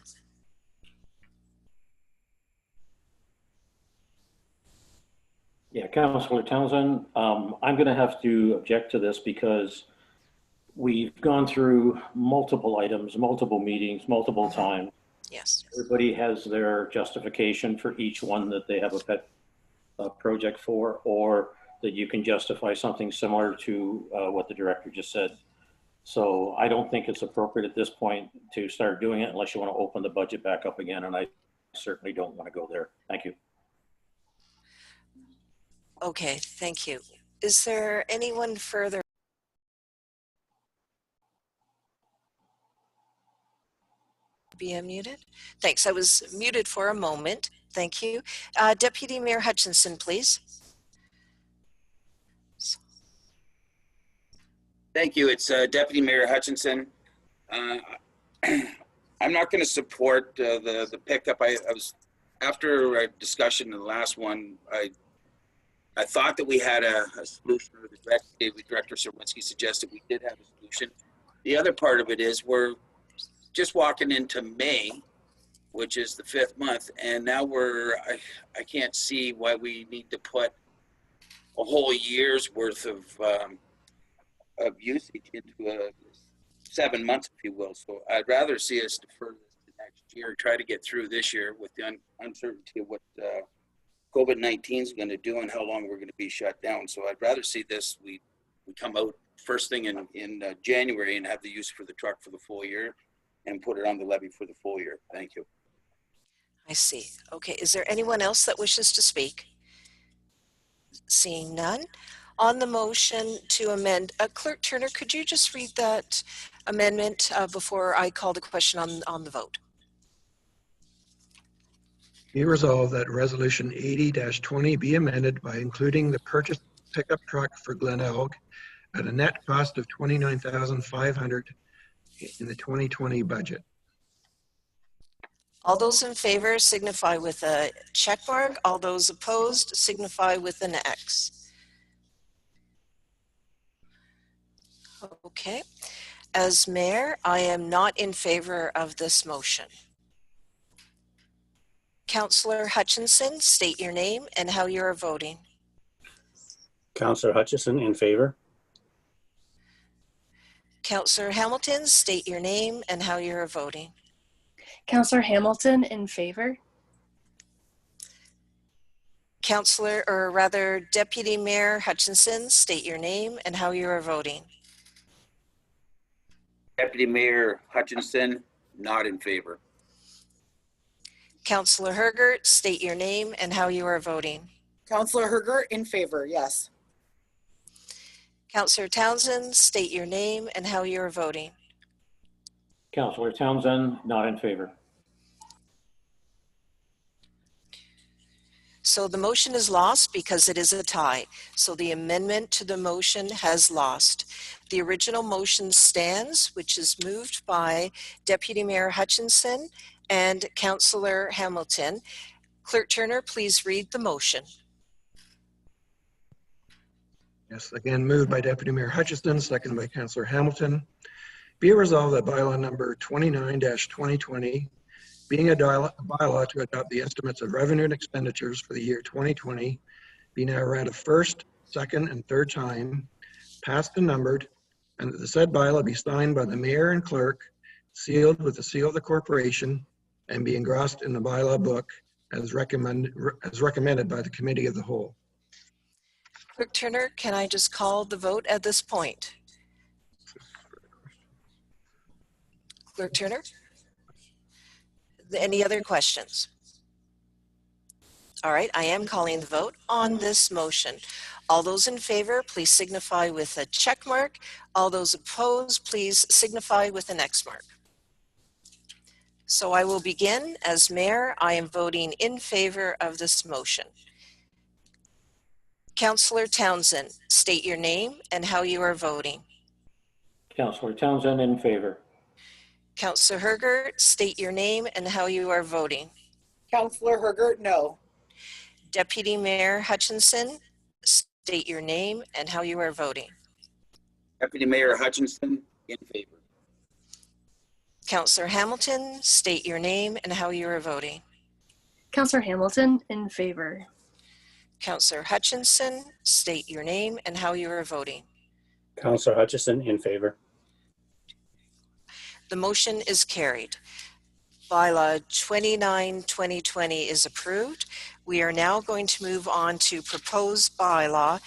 Yeah, Councillor Townsend, I'm going to have to object to this because we've gone through multiple items, multiple meetings, multiple times. Yes. Everybody has their justification for each one that they have a pet project for, or that you can justify something similar to what the director just said. So I don't think it's appropriate at this point to start doing it unless you want to open the budget back up again, and I certainly don't want to go there. Thank you. Okay, thank you. Is there anyone further? Be unmuted? Thanks, I was muted for a moment. Thank you. Deputy Mayor Hutchinson, please. Thank you. It's Deputy Mayor Hutchinson. I'm not going to support the pickup. I was, after a discussion in the last one, I thought that we had a solution, or the Director Serwinski suggested we did have a solution. The other part of it is we're just walking into May, which is the 5th month, and now I can't see why we need to put a whole year's worth of usage into 7 months, if you will. So I'd rather see us defer this to next year, try to get through this year with the uncertainty of what COVID-19 is going to do and how long we're going to be shut down. So I'd rather see this, we come out first thing in January and have the use for the truck for the full year and put it on the levy for the full year. Thank you. I see. Okay, is there anyone else that wishes to speak? Seeing none. On the motion to amend, Clerk Turner, could you just read that amendment before I call the question on the vote? Be resolved that Resolution 80-20 be amended by including the purchased pickup truck for Glen Elg at a net cost of $29,500 in the 2020 budget. All those in favor signify with a check mark. All those opposed signify with an X. Okay. As mayor, I am not in favor of this motion. Councillor Hutchinson, state your name and how you are voting. Councillor Hutchison, in favor. Councillor Hamilton, state your name and how you are voting. Councillor Hamilton, in favor. Councillor, or rather Deputy Mayor Hutchinson, state your name and how you are voting. Deputy Mayor Hutchinson, not in favor. Councillor Hergert, state your name and how you are voting. Councillor Hergert, in favor, yes. Councillor Townsend, state your name and how you are voting. Councillor Townsend, not in favor. So the motion is lost because it is a tie. So the amendment to the motion has lost. The original motion stands, which is moved by Deputy Mayor Hutchinson and Councillor Hamilton. Clerk Turner, please read the motion. Yes, again, moved by Deputy Mayor Hutchison, seconded by Councillor Hamilton. Be it resolved that bylaw number 29-2020, being a bylaw to adopt the estimates of revenue and expenditures for the year 2020, be now read a first, second, and third time, passed and numbered, and that the said bylaw be signed by the mayor and clerk, sealed with the seal of the corporation, and be engrossed in the bylaw book as recommended by the committee of the whole. Clerk Turner, can I just call the vote at this point? Clerk Turner? Any other questions? All right, I am calling the vote on this motion. All those in favor, please signify with a check mark. All those opposed, please signify with an X mark. So I will begin. As mayor, I am voting in favor of this motion. Councillor Townsend, state your name and how you are voting. Councillor Townsend, in favor. Councillor Hergert, state your name and how you are voting. Councillor Hergert, no. Deputy Mayor Hutchinson, state your name and how you are voting. Deputy Mayor Hutchinson, in favor. Councillor Hamilton, state your name and how you are voting. Councillor Hamilton, in favor. Councillor Hutchinson, state your name and how you are voting. Councillor Hutchison, in favor. The motion is carried. Bylaw 29-2020 is approved. We are now going to move on to proposed bylaw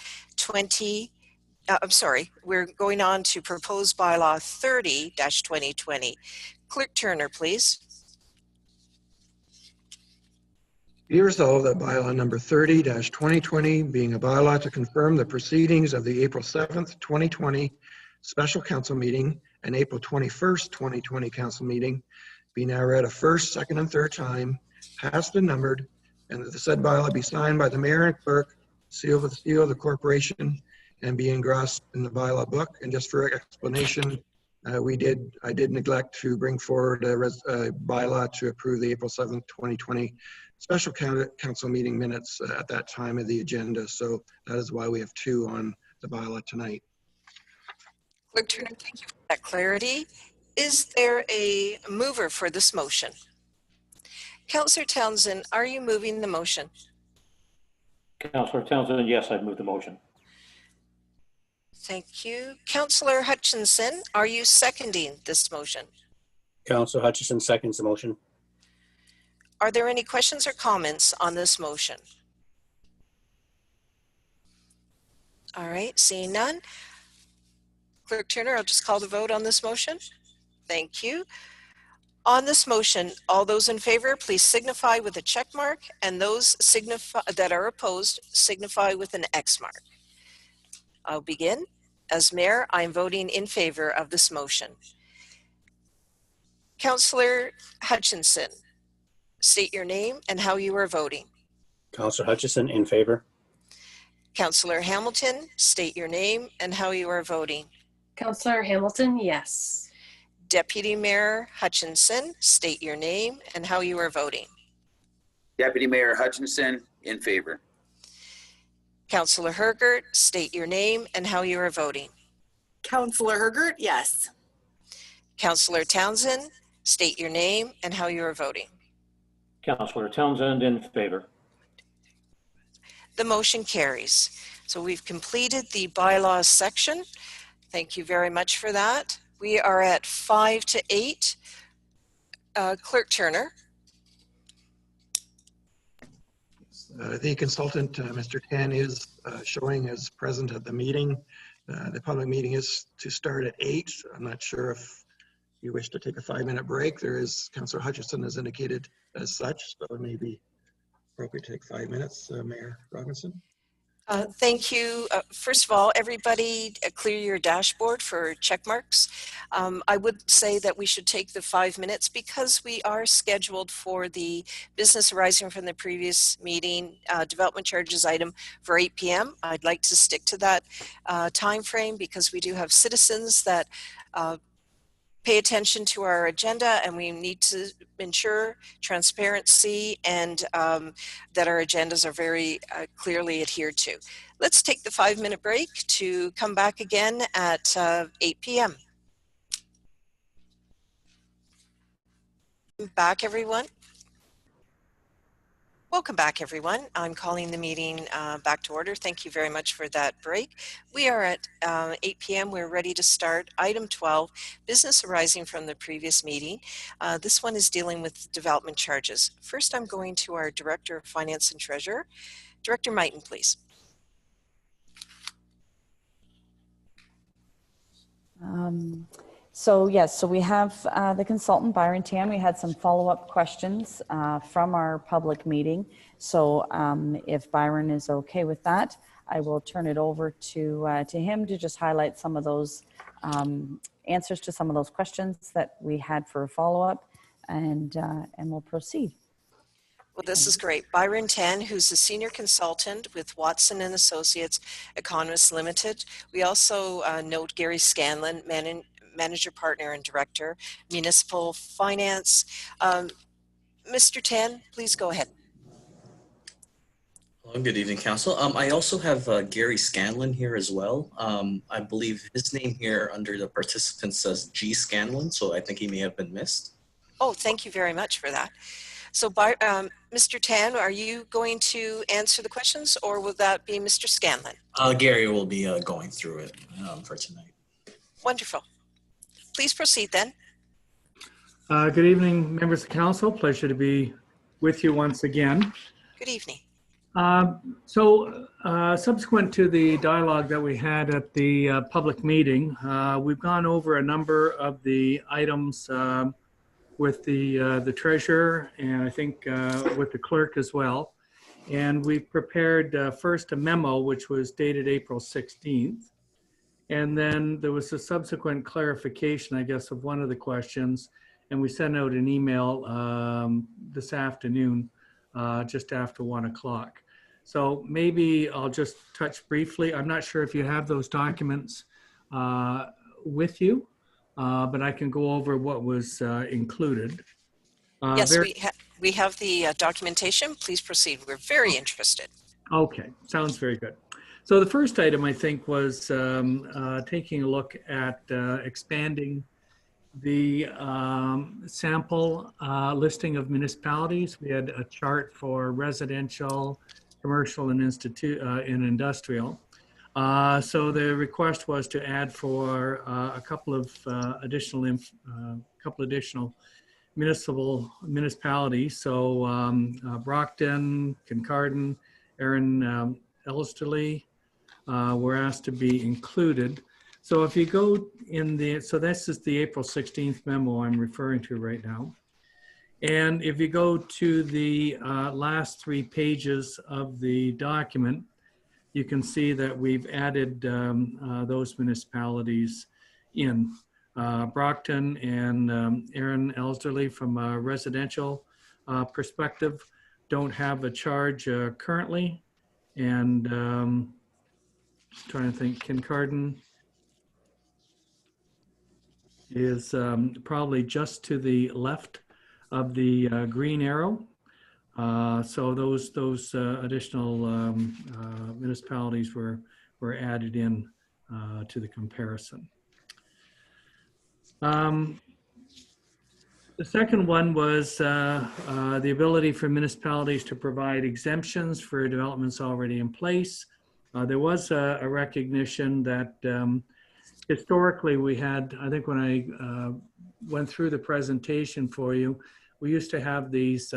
we're going on to proposed bylaw 30-2020. Clerk Turner, please. Be resolved that bylaw number 30-2020, being a bylaw to confirm the proceedings of the April 7th, 2020 special council meeting and April 21st, 2020 council meeting, be now read a first, second, and third time, passed and numbered, and that the said bylaw be signed by the mayor and clerk, sealed with the seal of the corporation, and be engrossed in the bylaw book. And just for explanation, I did neglect to bring forward a bylaw to approve the April 7th, 2020 special council meeting minutes at that time of the agenda. So that is why we have two on the bylaw tonight. Clerk Turner, thank you for that clarity. Is there a mover for this motion? Councillor Townsend, are you moving the motion? Councillor Townsend, yes, I move the motion. Thank you. Councillor Hutchinson, are you seconding this motion? Councillor Hutchison seconds the motion. Are there any questions or comments on this motion? All right, seeing none. Clerk Turner, I'll just call the vote on this motion. Thank you. On this motion, all those in favor, please signify with a check mark, and those that are opposed, signify with an X mark. I'll begin. As mayor, I am voting in favor of this motion. Councillor Hutchinson, state your name and how you are voting. Councillor Hutchison, in favor. Councillor Hamilton, state your name and how you are voting. Councillor Hamilton, yes. Deputy Mayor Hutchinson, state your name and how you are voting. Deputy Mayor Hutchinson, in favor. Councillor Hergert, state your name and how you are voting. Councillor Hergert, yes. Councillor Townsend, state your name and how you are voting. Councillor Townsend, in favor. The motion carries. So we've completed the bylaws section. Thank you very much for that. We are at 5 to 8. Clerk Turner. The consultant, Mr. Tan, is showing as present at the meeting. The public meeting is to start at 8. I'm not sure if you wish to take a 5-minute break. There is, Councillor Hutchison has indicated as such, so it may be appropriate to take 5 minutes. Mayor Robinson. Thank you. First of all, everybody clear your dashboard for check marks. I would say that we should take the 5 minutes because we are scheduled for the business arising from the previous meeting development charges item for 8 p.m. I'd like to stick to that time frame because we do have citizens that pay attention to our agenda, and we need to ensure transparency and that our agendas are very clearly adhered to. Let's take the 5-minute break to come back again at 8 p.m. Back, everyone. Welcome back, everyone. I'm calling the meeting back to order. Thank you very much for that break. We are at 8 p.m. We're ready to start item 12, business arising from the previous meeting. This one is dealing with development charges. First, I'm going to our Director of Finance and Treasurer. Director Mighton, please. So yes, so we have the consultant Byron Tam. We had some follow-up questions from our public meeting. So if Byron is okay with that, I will turn it over to him to just highlight some of those answers to some of those questions that we had for a follow-up, and we'll proceed. Well, this is great. Byron Tan, who's a senior consultant with Watson and Associates Economists Limited. We also note Gary Scanlon, Manager, Partner, and Director, Municipal Finance. Mr. Tan, please go ahead. Hello, good evening, Council. I also have Gary Scanlon here as well. I believe his name here under the participants says G. Scanlon, so I think he may have been missed. Oh, thank you very much for that. So, Mr. Tan, are you going to answer the questions, or will that be Mr. Scanlon? Gary will be going through it for tonight. Wonderful. Please proceed then. Good evening, members of council. Pleasure to be with you once again. Good evening. Subsequent to the dialogue that we had at the public meeting, we've gone over a number of the items with the treasurer, and I think with the clerk as well. And we prepared first a memo, which was dated April 16th. And then there was a subsequent clarification, I guess, of one of the questions. And we sent out an email this afternoon, just after 1 o'clock. So maybe I'll just touch briefly. I'm not sure if you have those documents with you. But I can go over what was included. Yes, we have the documentation. Please proceed. We're very interested. Okay, sounds very good. So the first item, I think, was taking a look at expanding the sample listing of municipalities. We had a chart for residential, commercial, and industrial. So the request was to add for a couple of additional municipalities. So Brockton, Kincardine, Erin, Elsterly were asked to be included. So if you go so this is the April 16th memo I'm referring to right now. And if you go to the last 3 pages of the document, you can see that we've added those municipalities in. Brockton and Erin Elsterly, from a residential perspective, don't have a charge currently. And trying to think, Kincardine is probably just to the left of the green arrow. So those additional municipalities were added in to the comparison. The second one was the ability for municipalities to provide exemptions for developments already in place. There was a recognition that historically we had, I think when I went through the presentation for you, we used to have these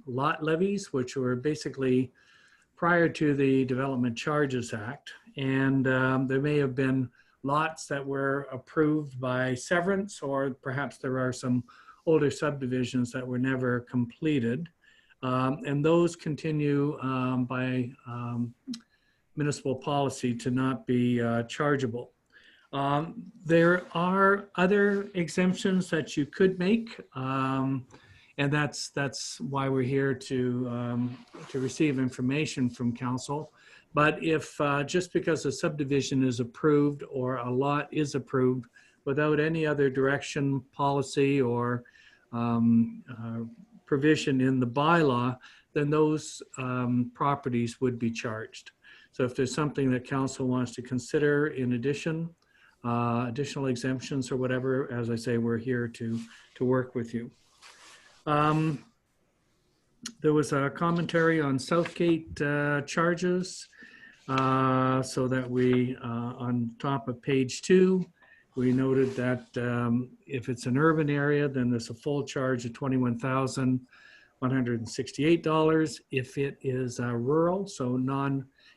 lot levies, which were basically prior to the Development Charges Act. And there may have been lots that were approved by severance, or perhaps there are some older subdivisions that were never completed. And those continue by municipal policy to not be chargeable. There are other exemptions that you could make, and that's why we're here to receive information from council. But if just because a subdivision is approved or a lot is approved without any other direction, policy, or provision in the bylaw, then those properties would be charged. So if there's something that council wants to consider in addition, additional exemptions or whatever, as I say, we're here to work with you. There was a commentary on Southgate charges, so that we, on top of page 2, we noted that if it's an urban area, then there's a full charge of $21,168. If it is rural, so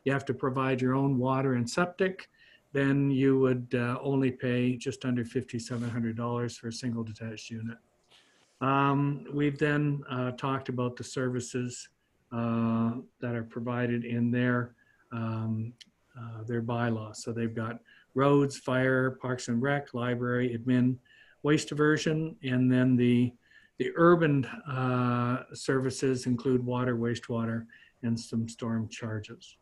you have to provide your own water and septic, then you would only pay just under $5,700 for a single detached unit. We've then talked about the services that are provided in their bylaws. So they've got roads, fire, parks and rec, library, admin, waste diversion, and then the urban services include water, wastewater, and some storm charges.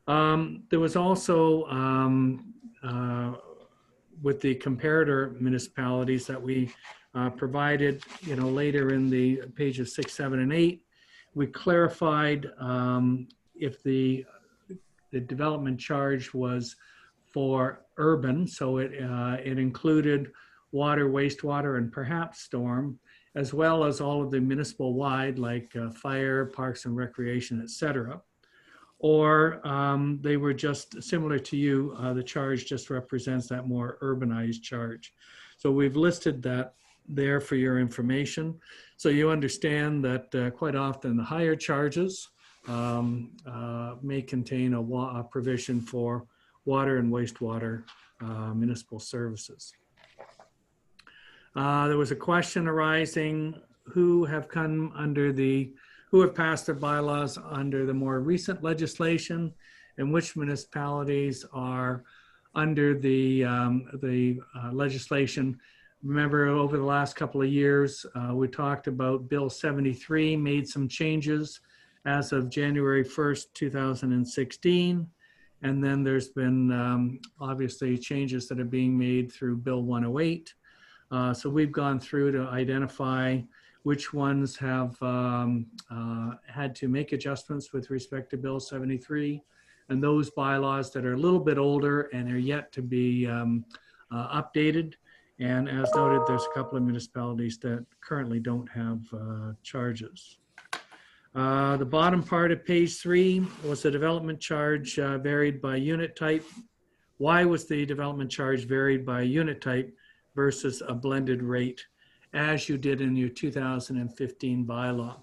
There was also with the comparator municipalities that we provided, later in the pages 6, 7, and 8, we clarified if the development charge was for urban, so it included water, wastewater, and perhaps storm, as well as all of the municipal wide, like fire, parks and recreation, etc. Or they were just similar to you, the charge just represents that more urbanized charge. So we've listed that there for your information. So you understand that quite often the higher charges may contain a provision for water and wastewater municipal services. There was a question arising, who have passed their bylaws under the more recent legislation, and which municipalities are under the legislation. Remember, over the last couple of years, we talked about Bill 73 made some changes as of January 1st, 2016. And then there's been obviously changes that are being made through Bill 108. So we've gone through to identify which ones have had to make adjustments with respect to Bill 73, and those bylaws that are a little bit older and are yet to be updated. And as noted, there's a couple of municipalities that currently don't have charges. The bottom part of page 3 was the development charge varied by unit type. Why was the development charge varied by unit type versus a blended rate, as you did in your 2015 bylaw?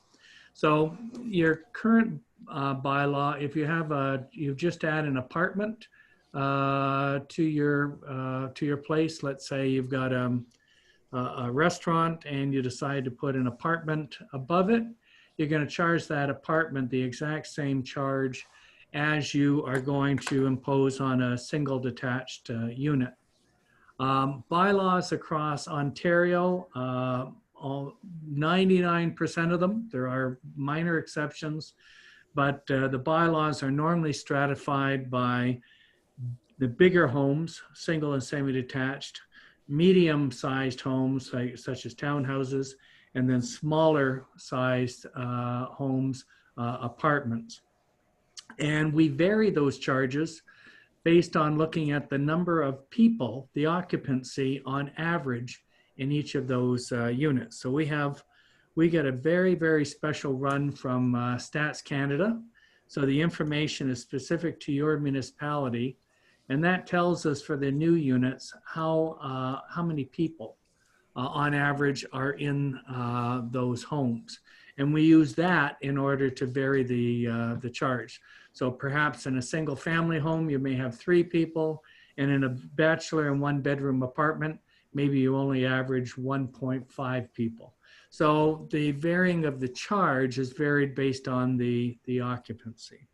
So your current bylaw, if you have you just add an apartment to your place. Let's say you've got a restaurant and you decide to put an apartment above it. You're going to charge that apartment the exact same charge as you are going to impose on a single detached unit. Bylaws across Ontario, 99% of them, there are minor exceptions, but the bylaws are normally stratified by the bigger homes, single and semi-detached, medium-sized homes such as townhouses, and then smaller sized homes, apartments. And we vary those charges based on looking at the number of people, the occupancy on average in each of those units. So we get a very, very special run from Stats Canada. So the information is specific to your municipality. And that tells us for the new units how many people on average are in those homes. And we use that in order to vary the charge. So perhaps in a single family home, you may have 3 people, and in a bachelor and 1-bedroom apartment, maybe you only average 1.5 people. So the varying of the charge is varied based on the occupancy.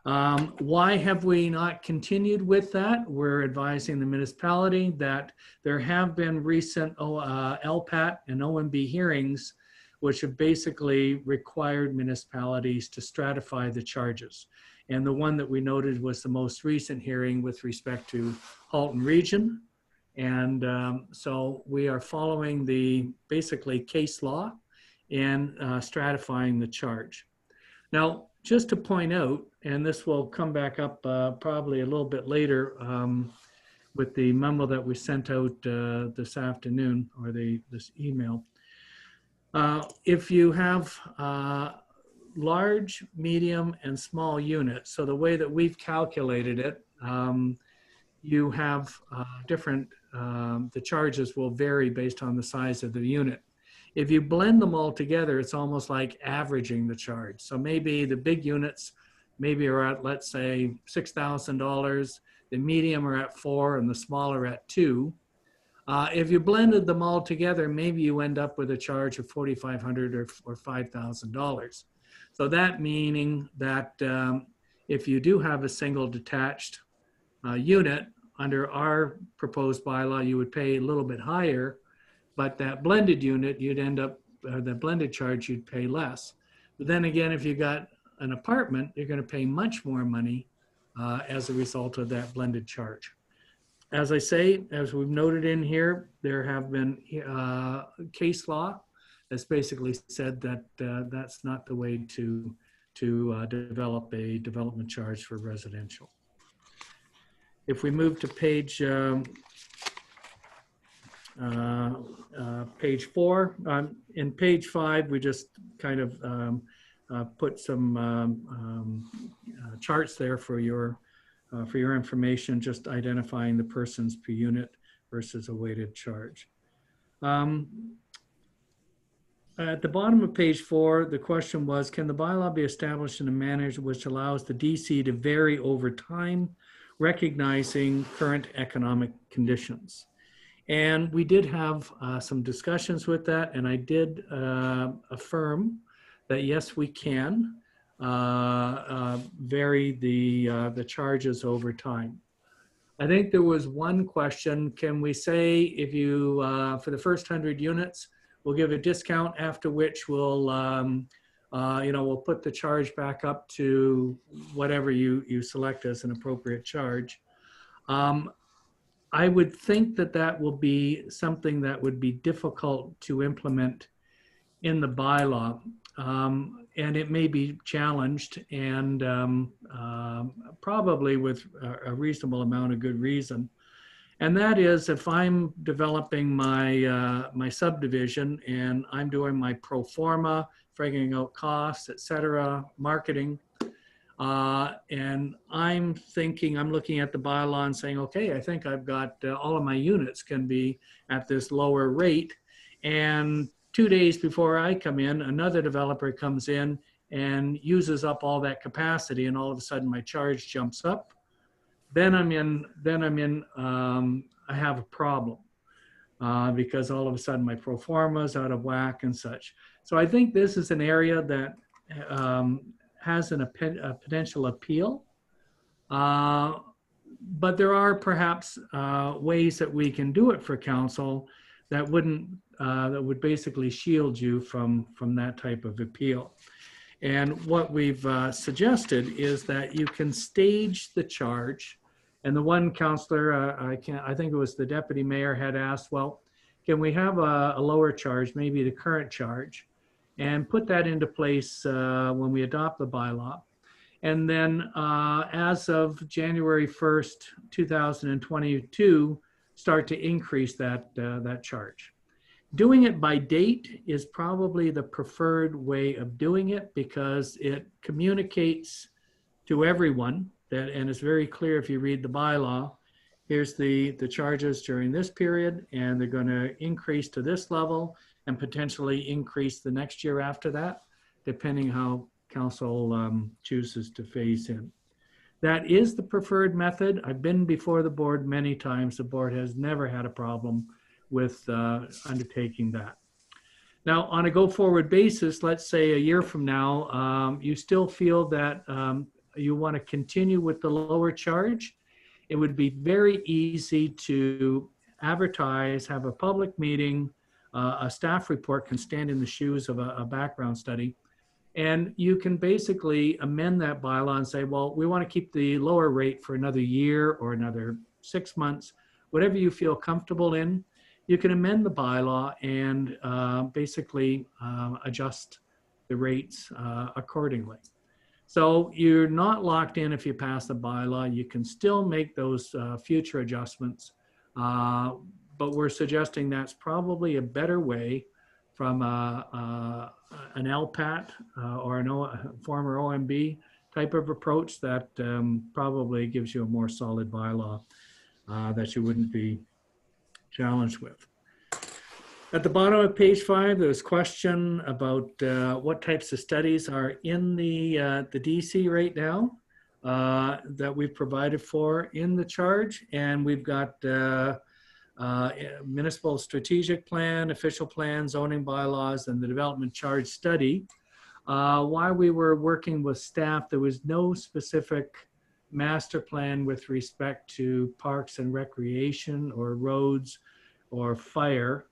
Why have we not continued with that? We're advising the municipality that there have been recent LPAT and OMB hearings which have basically required municipalities to stratify the charges. And the one that we noted was the most recent hearing with respect to Halton Region. And so we are following the basically case law and stratifying the charge. Now, just to point out, and this will come back up probably a little bit later with the memo that we sent out this afternoon, or this email. If you have large, medium, and small units, so the way that we've calculated it, you have different, the charges will vary based on the size of the unit. If you blend them all together, it's almost like averaging the charge. So maybe the big units maybe are at, let's say, $6,000, the medium are at 4, and the smaller at 2. If you blended them all together, maybe you end up with a charge of $4,500 or $5,000. So that meaning that if you do have a single detached unit, under our proposed bylaw, you would pay a little bit higher, but that blended unit, you'd end up, the blended charge, you'd pay less. But then again, if you got an apartment, you're going to pay much more money as a result of that blended charge. As I say, as we've noted in here, there have been case law that's basically said that that's not the way to develop a development charge for residential. If we move to page page 4, in page 5, we just kind of put some charts there for your information, just identifying the persons per unit versus a weighted charge. At the bottom of page 4, the question was, can the bylaw be established in a manner which allows the DC to vary over time, recognizing current economic conditions? And we did have some discussions with that, and I did affirm that yes, we can vary the charges over time. I think there was one question: can we say if you for the first 100 units, we'll give a discount, after which we'll we'll put the charge back up to whatever you select as an appropriate charge. I would think that that will be something that would be difficult to implement in the bylaw, and it may be challenged, and probably with a reasonable amount of good reason. And that is, if I'm developing my subdivision and I'm doing my pro forma, figuring out costs, et cetera, marketing, and I'm looking at the bylaw and saying, okay, I think I've got all of my units can be at this lower rate. And 2 days before I come in, another developer comes in and uses up all that capacity, and all of a sudden my charge jumps up. Then I have a problem because all of a sudden my pro forma is out of whack and such. So I think this is an area that has a potential appeal, but there are perhaps ways that we can do it for council that would basically shield you from that type of appeal. And what we've suggested is that you can stage the charge. And the one councillor, I think it was the deputy mayor, had asked, well, can we have a lower charge, maybe the current charge, and put that into place when we adopt the bylaw. And then as of January 1st, 2022, start to increase that charge. Doing it by date is probably the preferred way of doing it, because it communicates to everyone and it's very clear if you read the bylaw, here's the charges during this period, and they're going to increase to this level and potentially increase the next year after that, depending how council chooses to phase in. That is the preferred method. I've been before the board many times. The board has never had a problem with undertaking that. Now, on a go-forward basis, let's say a year from now, you still feel that you want to continue with the lower charge. It would be very easy to advertise, have a public meeting, a staff report can stand in the shoes of a background study. And you can basically amend that bylaw and say, well, we want to keep the lower rate for another year or another 6 months, whatever you feel comfortable in. You can amend the bylaw and basically adjust the rates accordingly. So you're not locked in if you pass the bylaw. You can still make those future adjustments, but we're suggesting that's probably a better way from an LPAT or a former OMB type of approach that probably gives you a more solid bylaw that you wouldn't be challenged with. At the bottom of page 5, there's a question about what types of studies are in the DC right now that we've provided for in the charge. And we've got municipal strategic plan, official plan, zoning bylaws, and the development charge study. While we were working with staff, there was no specific master plan with respect to parks and recreation or roads or fire.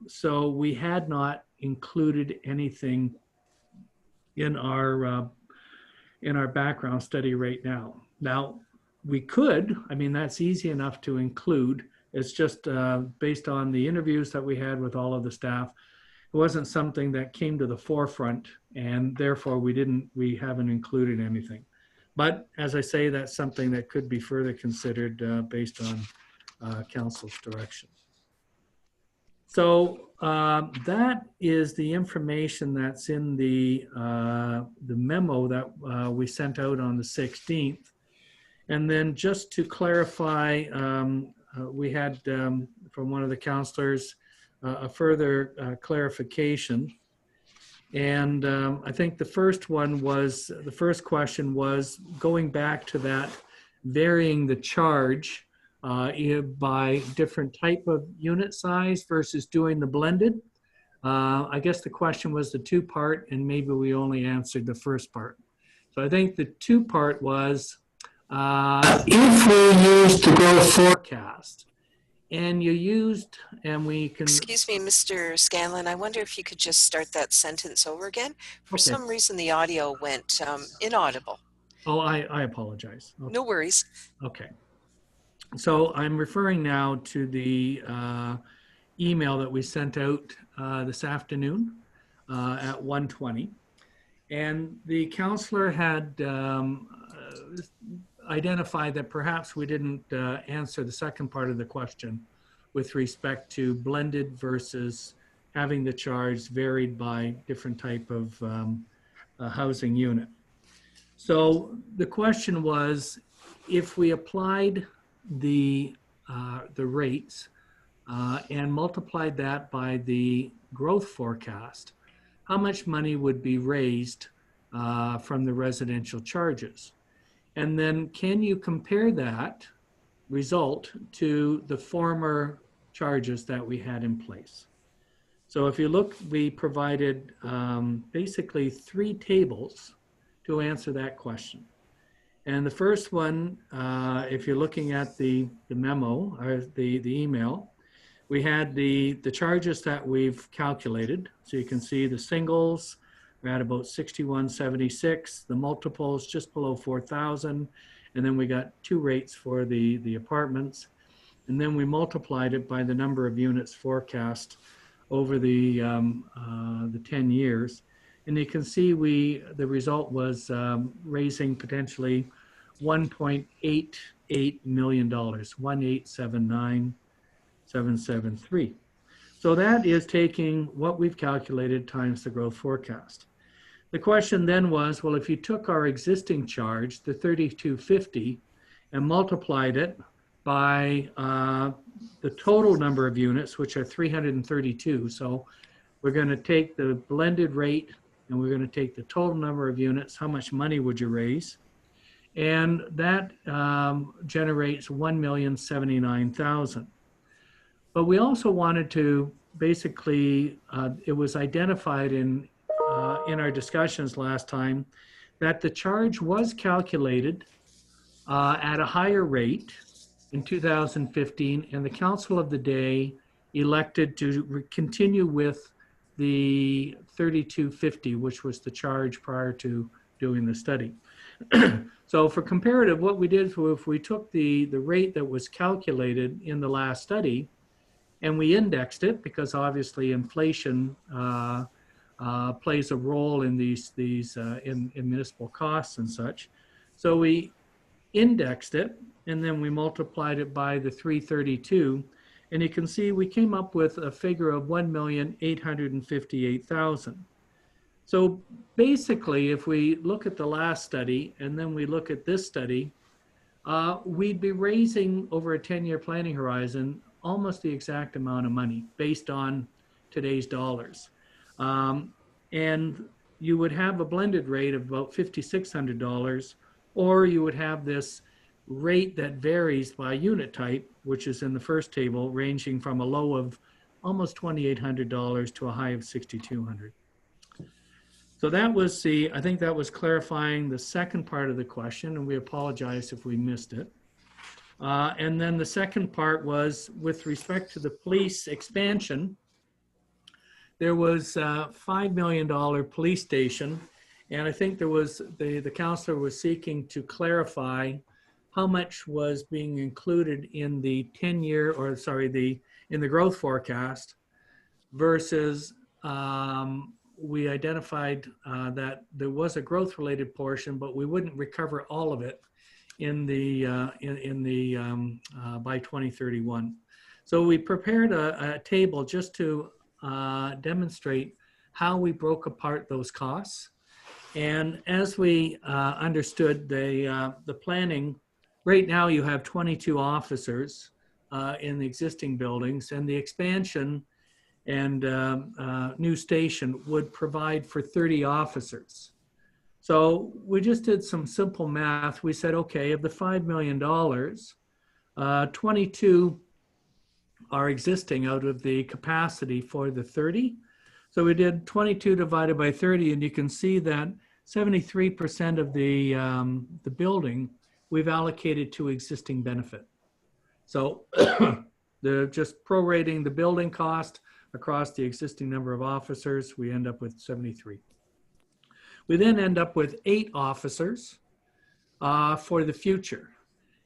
So we had not included anything in our background study right now. Now, we could, I mean, that's easy enough to include. It's just based on the interviews that we had with all of the staff. It wasn't something that came to the forefront, and therefore we haven't included anything. But as I say, that's something that could be further considered based on council's direction. So that is the information that's in the memo that we sent out on the 16th. And then just to clarify, we had from one of the counselors a further clarification. And I think the first question was going back to that varying the charge by different type of unit size versus doing the blended. I guess the question was the 2-part, and maybe we only answered the first part. So I think the 2-part was, if we used the growth forecast, and you used, and we can... Excuse me, Mr. Scanlon, I wonder if you could just start that sentence over again. For some reason, the audio went inaudible. Oh, I apologize. Okay. No worries. Okay. So I'm referring now to the email that we sent out this afternoon at 1:20. And the counselor had identified that perhaps we didn't answer the second part of the question with respect to blended versus having the charge varied by different type of housing unit. So the question was, if we applied the rates and multiplied that by the growth forecast, how much money would be raised from the residential charges? And then can you compare that result to the former charges that we had in place? So if you look, we provided basically 3 tables to answer that question. And the first one, if you're looking at the memo or the email, we had the charges that we've calculated. So you can see the singles, we're at about 6176, the multiples just below 4,000, and then we got 2 rates for the apartments. And then we multiplied it by the number of units forecast over the 10 years. And you can see the result was raising potentially $1.88 million, 1,879,773. So that is taking what we've calculated times the growth forecast. The question then was, well, if you took our existing charge, the 3250, and multiplied it by the total number of units, which are 332. So we're going to take the blended rate and we're going to take the total number of units. How much money would you raise? And that generates 1,079,000. But we also wanted to basically, it was identified in our discussions last time that the charge was calculated at a higher rate in 2015, and the council of the day elected to continue with the 3250, which was the charge prior to doing the study. So for comparative, what we did was if we took the rate that was calculated in the last study and we indexed it, because obviously inflation plays a role in in municipal costs and such. So we indexed it and then we multiplied it by the 332, and you can see we came up with a figure of 1,858,000. So basically, if we look at the last study and then we look at this study, we'd be raising over a 10-year planning horizon almost the exact amount of money based on today's dollars. And you would have a blended rate of about $5,600, or you would have this rate that varies by unit type, which is in the first table, ranging from a low of almost $2,800 to a high of $6,200. So that was I think that was clarifying the second part of the question, and we apologize if we missed it. And then the second part was with respect to the police expansion. There was a $5 million police station, and I think there was, the councillor was seeking to clarify how much was being included in the 10-year, or sorry, in the growth forecast versus we identified that there was a growth-related portion, but we wouldn't recover all of it by 2031. So we prepared a table just to demonstrate how we broke apart those costs. And as we understood the planning, right now you have 22 officers in the existing buildings, and the expansion and new station would provide for 30 officers. So we just did some simple math. We said, okay, of the $5 million, 22 are existing out of the capacity for the 30. So we did 22 divided by 30, and you can see that 73% of the building we've allocated to existing benefit. So they're just prorating the building cost across the existing number of officers, we end up with 73. We then end up with 8 officers for the future.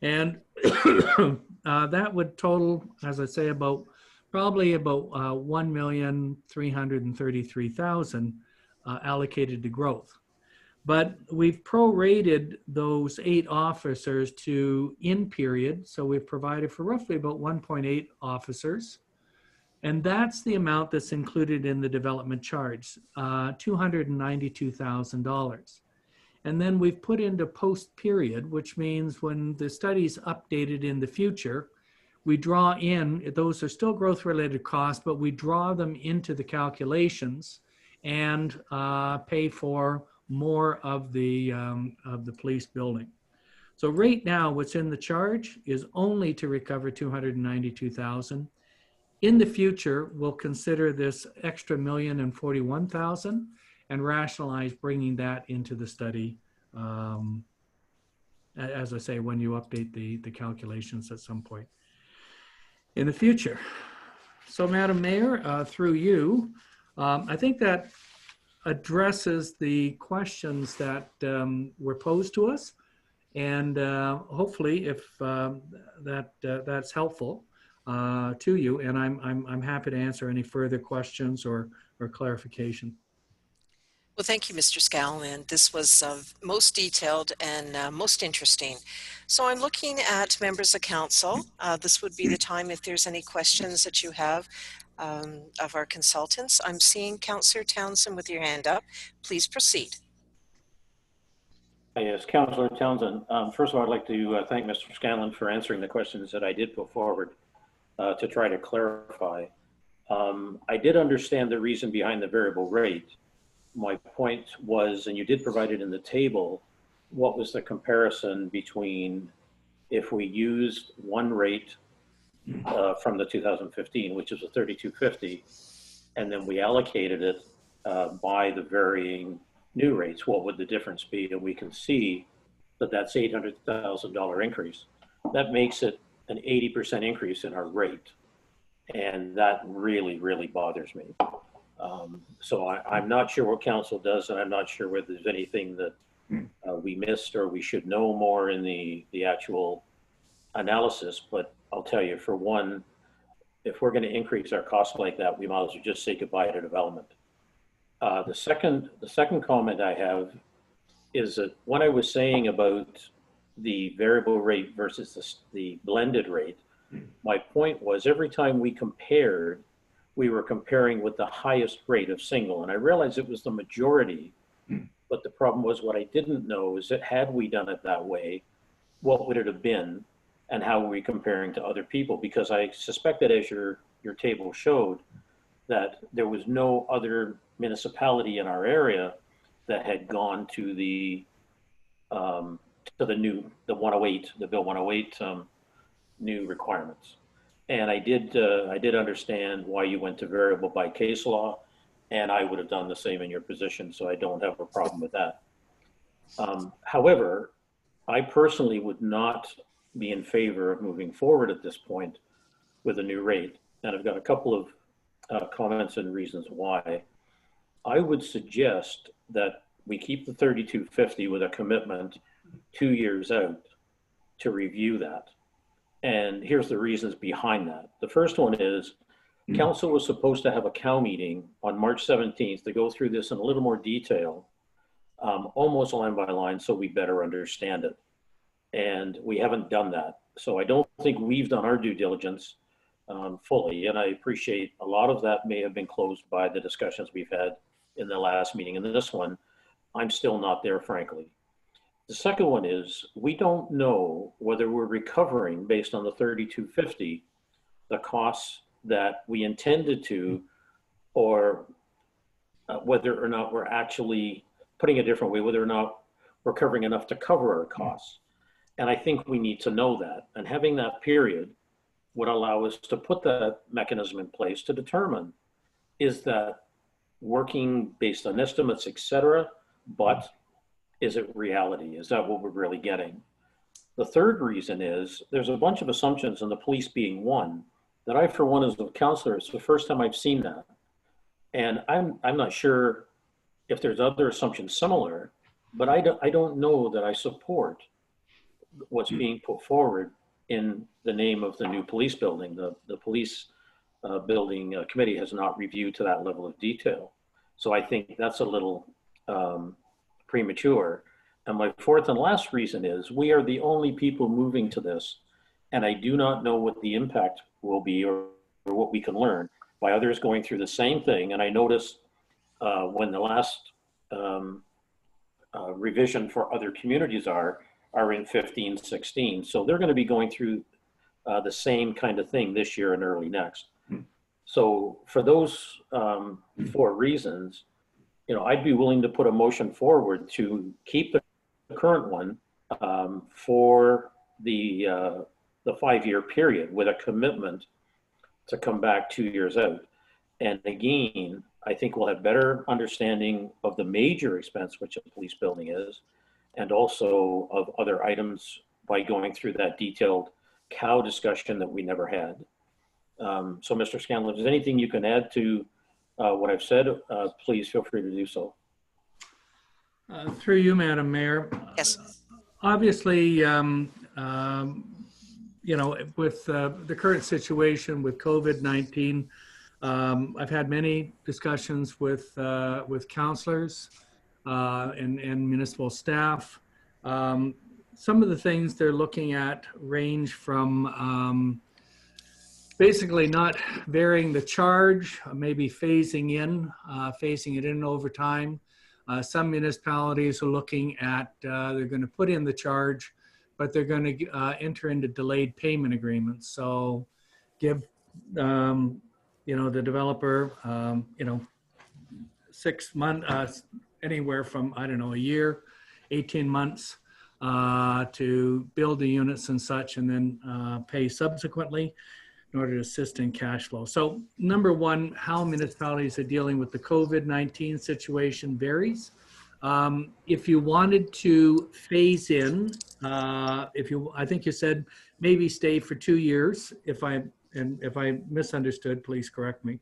And that would total, as I say, probably about 1,333,000 allocated to growth. But we've prorated those 8 officers to in period. So we've provided for roughly about 1.8 officers. And that's the amount that's included in the development charge, $292,000. And then we've put into post period, which means when the study's updated in the future, we draw in, those are still growth related costs, but we draw them into the calculations and pay for more of the police building. So right now, what's in the charge is only to recover $292,000. In the future, we'll consider this extra $1,041,000 and rationalize bringing that into the study. As I say, when you update the calculations at some point in the future. So Madam Mayor, through you, I think that addresses the questions that were posed to us. And hopefully if that's helpful to you, and I'm happy to answer any further questions or clarification. Well, thank you, Mr. Scanlon. This was most detailed and most interesting. So I'm looking at members of council. This would be the time if there's any questions that you have. of our consultants. I'm seeing Councillor Townsend with your hand up. Please proceed. Yes, Councillor Townsend. First of all, I'd like to thank Mr. Scanlon for answering the questions that I did put forward to try to clarify. I did understand the reason behind the variable rate. My point was, and you did provide it in the table, what was the comparison between if we used one rate from the 2015, which is a 3250, and then we allocated it by the varying new rates, what would the difference be? And we can see that that's $800,000 increase. That makes it an 80% increase in our rate. And that really, really bothers me. So I'm not sure what council does, and I'm not sure whether there's anything that we missed or we should know more in the actual analysis. But I'll tell you, for one, if we're going to increase our costs like that, we might as well just say goodbye to development. The second comment I have is that when I was saying about the variable rate versus the blended rate, my point was every time we compared, we were comparing with the highest rate of single. And I realized it was the majority, but the problem was what I didn't know is that had we done it that way, what would it have been and how were we comparing to other people? Because I suspected, as your table showed, that there was no other municipality in our area that had gone to the Bill 108 new requirements. And I did understand why you went to variable by case law, and I would have done the same in your position, so I don't have a problem with that. However, I personally would not be in favor of moving forward at this point with a new rate. And I've got a couple of comments and reasons why. I would suggest that we keep the 3250 with a commitment 2 years out to review that. And here's the reasons behind that. The first one is council was supposed to have a COW meeting on March 17th to go through this in a little more detail, almost line by line, so we better understand it. And we haven't done that. So I don't think we've done our due diligence fully. And I appreciate a lot of that may have been closed by the discussions we've had in the last meeting. And this one, I'm still not there, frankly. The second one is we don't know whether we're recovering based on the 3250, the costs that we intended to, or whether or not we're actually, putting it a different way, whether or not we're covering enough to cover our costs. And I think we need to know that. And having that period would allow us to put that mechanism in place to determine, is that working based on estimates, et cetera, but is it reality? Is that what we're really getting? The third reason is there's a bunch of assumptions, and the police being one, that I, for one, as a counselor, it's the first time I've seen that. And I'm not sure if there's other assumptions similar, but I don't know that I support what's being put forward in the name of the new police building. The police building committee has not reviewed to that level of detail. So I think that's a little premature. And my fourth and last reason is we are the only people moving to this, and I do not know what the impact will be or what we can learn by others going through the same thing. And I noticed when the last revision for other communities are in 15, 16. So they're going to be going through the same kind of thing this year and early next. So for those 4 reasons, I'd be willing to put a motion forward to keep the current one for the 5-year period with a commitment to come back 2 years out. And again, I think we'll have better understanding of the major expense, which a police building is, and also of other items by going through that detailed COW discussion that we never had. So Mr. Scanlon, if there's anything you can add to what I've said, please feel free to do so. Through you, Madam Mayor. Yes. Obviously, with the current situation with COVID-19, I've had many discussions with councillors and municipal staff. Some of the things they're looking at range from basically not varying the charge, maybe phasing it in over time. Some municipalities are looking at, they're going to put in the charge, but they're going to enter into delayed payment agreements. So give, the developer, 6 months, anywhere from, I don't know, a year, 18 months to build the units and such, and then pay subsequently in order to assist in cash flow. So number one, how municipalities are dealing with the COVID-19 situation varies. If you wanted to phase in, I think you said maybe stay for 2 years. If I misunderstood, please correct me.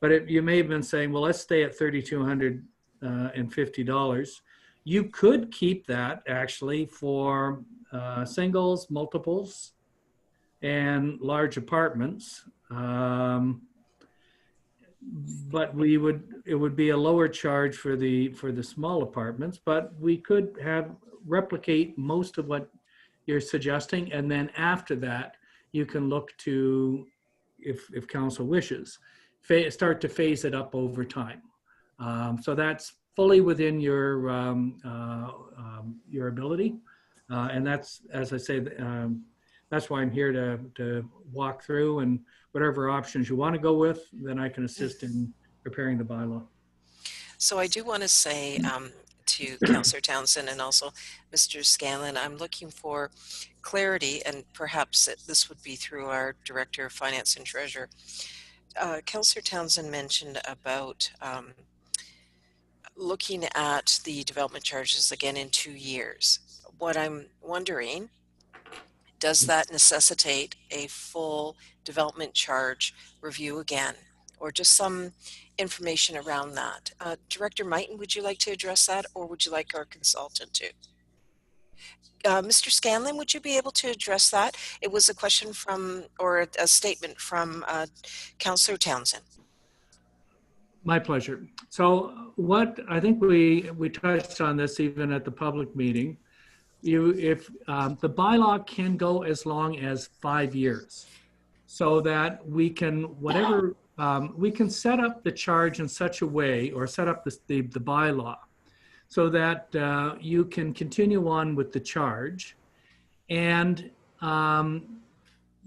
But you may have been saying, well, let's stay at $3,250. You could keep that actually for singles, multiples, and large apartments. But it would be a lower charge for the small apartments, but we could replicate most of what you're suggesting. And then after that, you can look to, if council wishes, start to phase it up over time. So that's fully within your ability. And that's, as I say, that's why I'm here to walk through, and whatever options you want to go with, then I can assist in preparing the bylaw. So I do want to say to Councillor Townsend and also Mr. Scanlon, I'm looking for clarity, and perhaps this would be through our Director of Finance and Treasurer. Councillor Townsend mentioned about looking at the development charges again in 2 years. What I'm wondering, does that necessitate a full development charge review again, or just some information around that? Director Mighton, would you like to address that, or would you like our consultant to? Mr. Scanlon, would you be able to address that? It was a question from, or a statement from Councillor Townsend. My pleasure. So what I think we touched on this even at the public meeting. If the bylaw can go as long as 5 years, so that we can we can set up the charge in such a way, or set up the bylaw, so that you can continue on with the charge, and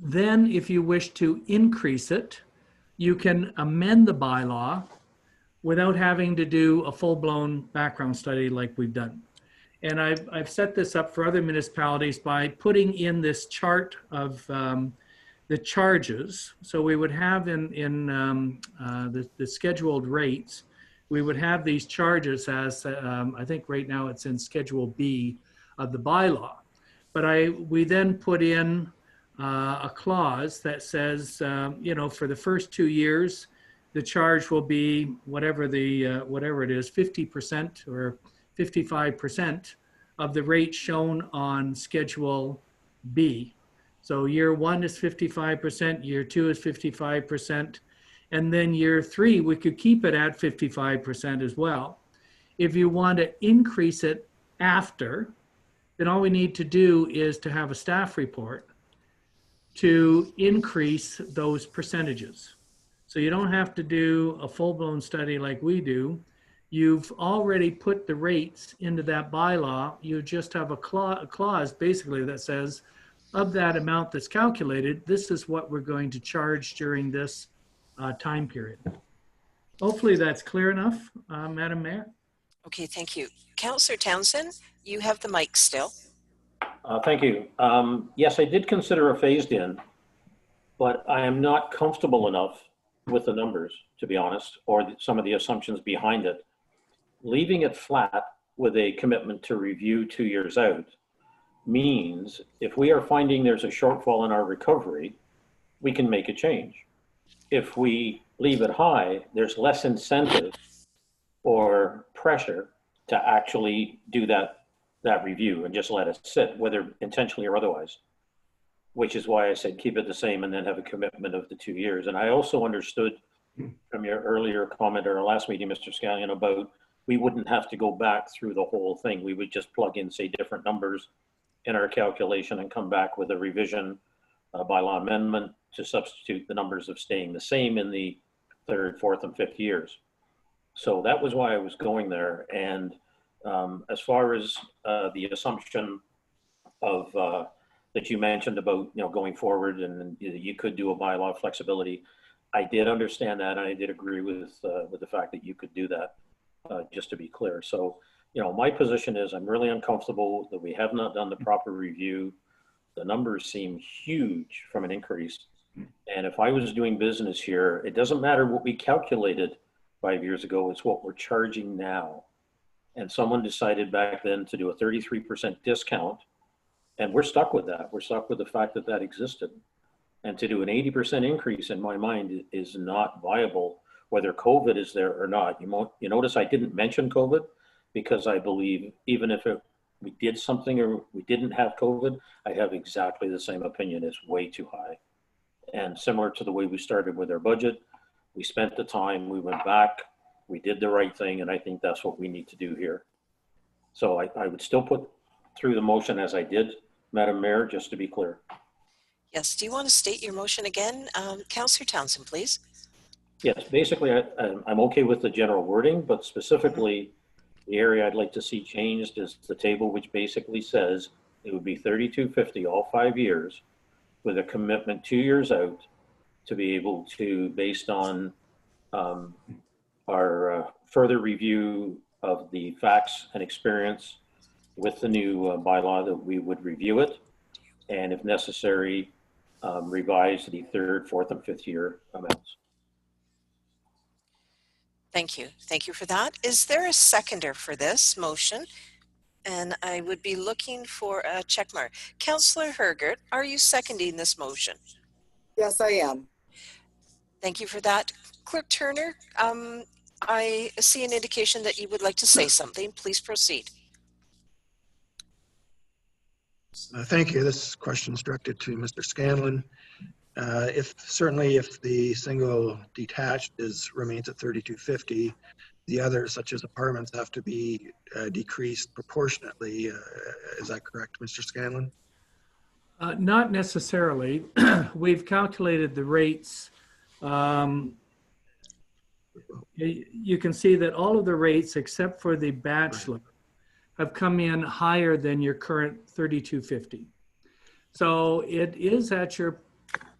then if you wish to increase it, you can amend the bylaw without having to do a full-blown background study like we've done. And I've set this up for other municipalities by putting in this chart of the charges. So we would have in the scheduled rates, we would have these charges as, I think right now it's in Schedule B of the bylaw. But we then put in a clause that says, for the first 2 years, the charge will be whatever it is, 50% or 55% of the rate shown on Schedule B. So year 1 is 55%, year 2 is 55%, and then year 3, we could keep it at 55% as well. If you want to increase it after, then all we need to do is to have a staff report to increase those percentages. So you don't have to do a full-blown study like we do. You've already put the rates into that bylaw. You just have a clause basically that says, of that amount that's calculated, this is what we're going to charge during this time period. Hopefully that's clear enough, Madam Mayor. Okay, thank you. Councillor Townsend, you have the mic still. Thank you. Yes, I did consider a phased in, but I am not comfortable enough with the numbers, to be honest, or some of the assumptions behind it. Leaving it flat with a commitment to review 2 years out means if we are finding there's a shortfall in our recovery, we can make a change. If we leave it high, there's less incentive or pressure to actually do that review and just let it sit, whether intentionally or otherwise, which is why I said keep it the same and then have a commitment of the 2 years. And I also understood from your earlier comment or our last meeting, Mr. Scallion, about we wouldn't have to go back through the whole thing. We would just plug in, say, different numbers in our calculation and come back with a revision, bylaw amendment, to substitute the numbers of staying the same in the third, fourth, and fifth years. So that was why I was going there. And as far as the assumption of that you mentioned about going forward and you could do a bylaw flexibility, I did understand that, and I did agree with the fact that you could do that. Just to be clear, so my position is I'm really uncomfortable that we have not done the proper review. The numbers seem huge from an increase, and if I was doing business here, it doesn't matter what we calculated 5 years ago, it's what we're charging now. And someone decided back then to do a 33% discount, and we're stuck with that. We're stuck with the fact that that existed. And to do an 80% increase in my mind is not viable, whether COVID is there or not. You notice I didn't mention COVID because I believe even if we did something or we didn't have COVID, I have exactly the same opinion. It's way too high. And similar to the way we started with our budget, we spent the time, we went back, we did the right thing, and I think that's what we need to do here. So I would still put through the motion as I did, Madam Mayor, just to be clear. Yes, do you want to state your motion again? Councillor Townsend, please. Yes, basically I'm okay with the general wording, but specifically the area I'd like to see changed is the table, which basically says it would be $32.50 all 5 years with a commitment 2 years out to be able to, based on our further review of the facts and experience with the new bylaw, that we would review it and if necessary, revise the third, fourth, and fifth year amounts. Thank you. Thank you for that. Is there a seconder for this motion? And I would be looking for a check mark. Councillor Hergert, are you seconding this motion? Yes, I am. Thank you for that. Clerk Turner, I see an indication that you would like to say something. Please proceed. Thank you. This question is directed to Mr. Scanlon. Certainly if the single detached remains at $32.50, the others, such as apartments, have to be decreased proportionately. Is that correct, Mr. Scanlon? Not necessarily. We've calculated the rates. You can see that all of the rates except for the bachelor have come in higher than your current $32.50. So it is at your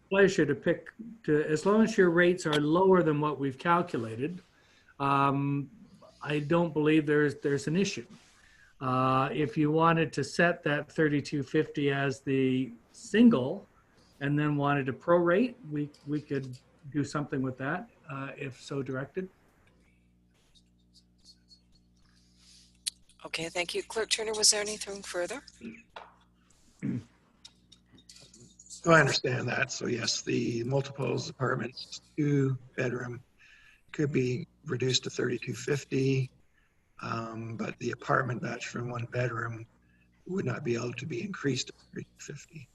pleasure to pick, as long as your rates are lower than what we've calculated. I don't believe there's an issue. If you wanted to set that $32.50 as the single and then wanted to prorate, we could do something with that if so directed. Okay, thank you. Clerk Turner, was there anything further? So I understand that. So yes, the multiples apartments, 2-bedroom, could be reduced to $32.50, but the apartment bachelor 1-bedroom would not be able to be increased to $32.50. It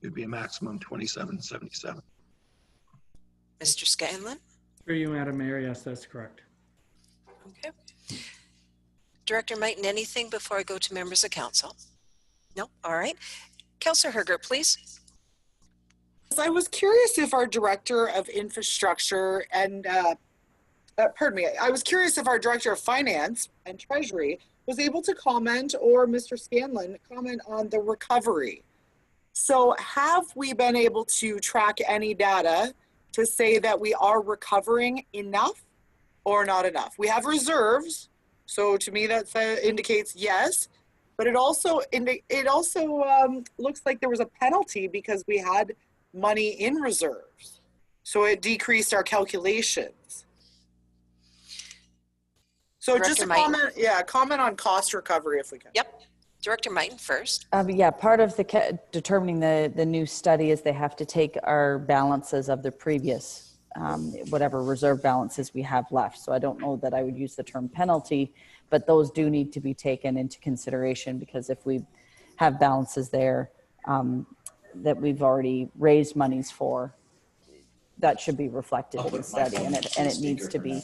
would be a maximum $27.77. Mr. Scanlon? Through you, Madam Mayor, yes, that's correct. Okay. Director Mighton, anything before I go to members of council? No? All right. Councillor Hergert, please. I was curious if our Director of Infrastructure and, I was curious if our Director of Finance and Treasury was able to comment, or Mr. Scanlon comment on the recovery. So have we been able to track any data to say that we are recovering enough or not enough? We have reserves, so to me that indicates yes, but it also looks like there was a penalty because we had money in reserves, so it decreased our calculations. So Director just a Mighton. comment on cost recovery if we can. Yep. Director Mighton first. Yeah, part of the determining the new study is they have to take our balances of the previous whatever reserve balances we have left. So I don't know that I would use the term penalty, but those do need to be taken into consideration, because if we have balances there that we've already raised monies for, that should be reflected in the study, and it needs to be.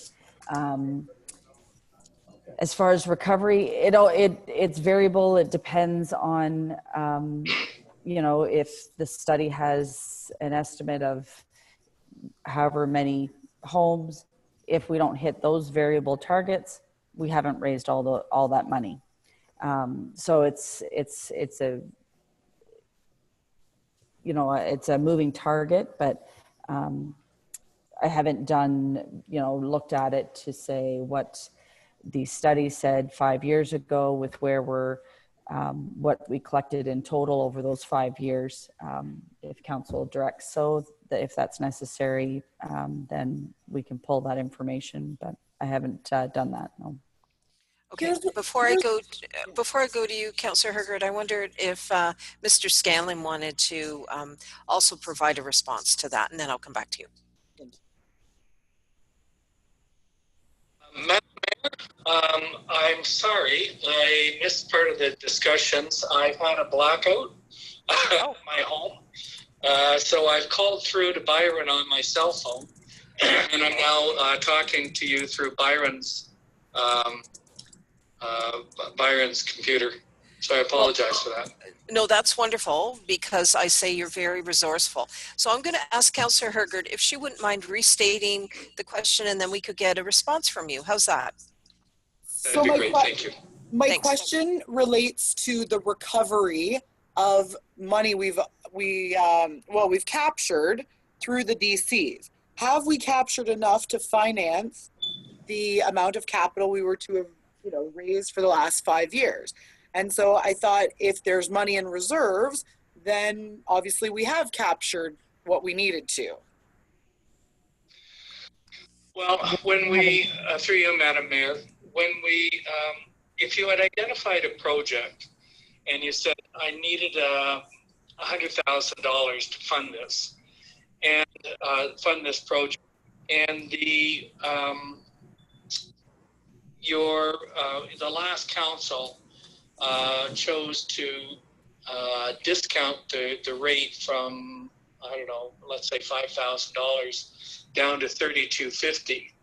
As far as recovery, it's variable. It depends on, you know, if the study has an estimate of however many homes, if we don't hit those variable targets, we haven't raised all that money. So it's a, you know, it's a moving target, but I haven't done, you know, looked at it to say what the study said 5 years ago with where we're, what we collected in total over those 5 years. If council directs so that if that's necessary, then we can pull that information, but I haven't done that, no. Okay, before I go to you, Councillor Hergert, I wondered if Mr. Scanlon wanted to also provide a response to that, and then I'll come back to you. Madam Mayor, I'm sorry, I missed part of the discussions. I've had a blackout at my home. So I've called through to Byron on my cell phone, and I'm now talking to you through Byron's computer. So I apologize for that. No, that's wonderful, because I say you're very resourceful. So I'm going to ask Councillor Hergert if she wouldn't mind restating the question, and then we could get a response from you. How's that? So That'd be great. Thank you. My question relates to the recovery of money we've captured through the DCs. Have we captured enough to finance the amount of capital we were to have, you know, raised for the last 5 years? And so I thought if there's money in reserves, then obviously we have captured what we needed to. Well, when we, through you, Madam Mayor, when we, if you had identified a project and you said, I needed $100,000 to fund this and fund this project, and the last council chose to discount the rate from, I don't know, let's say $5,000 down to $3,250.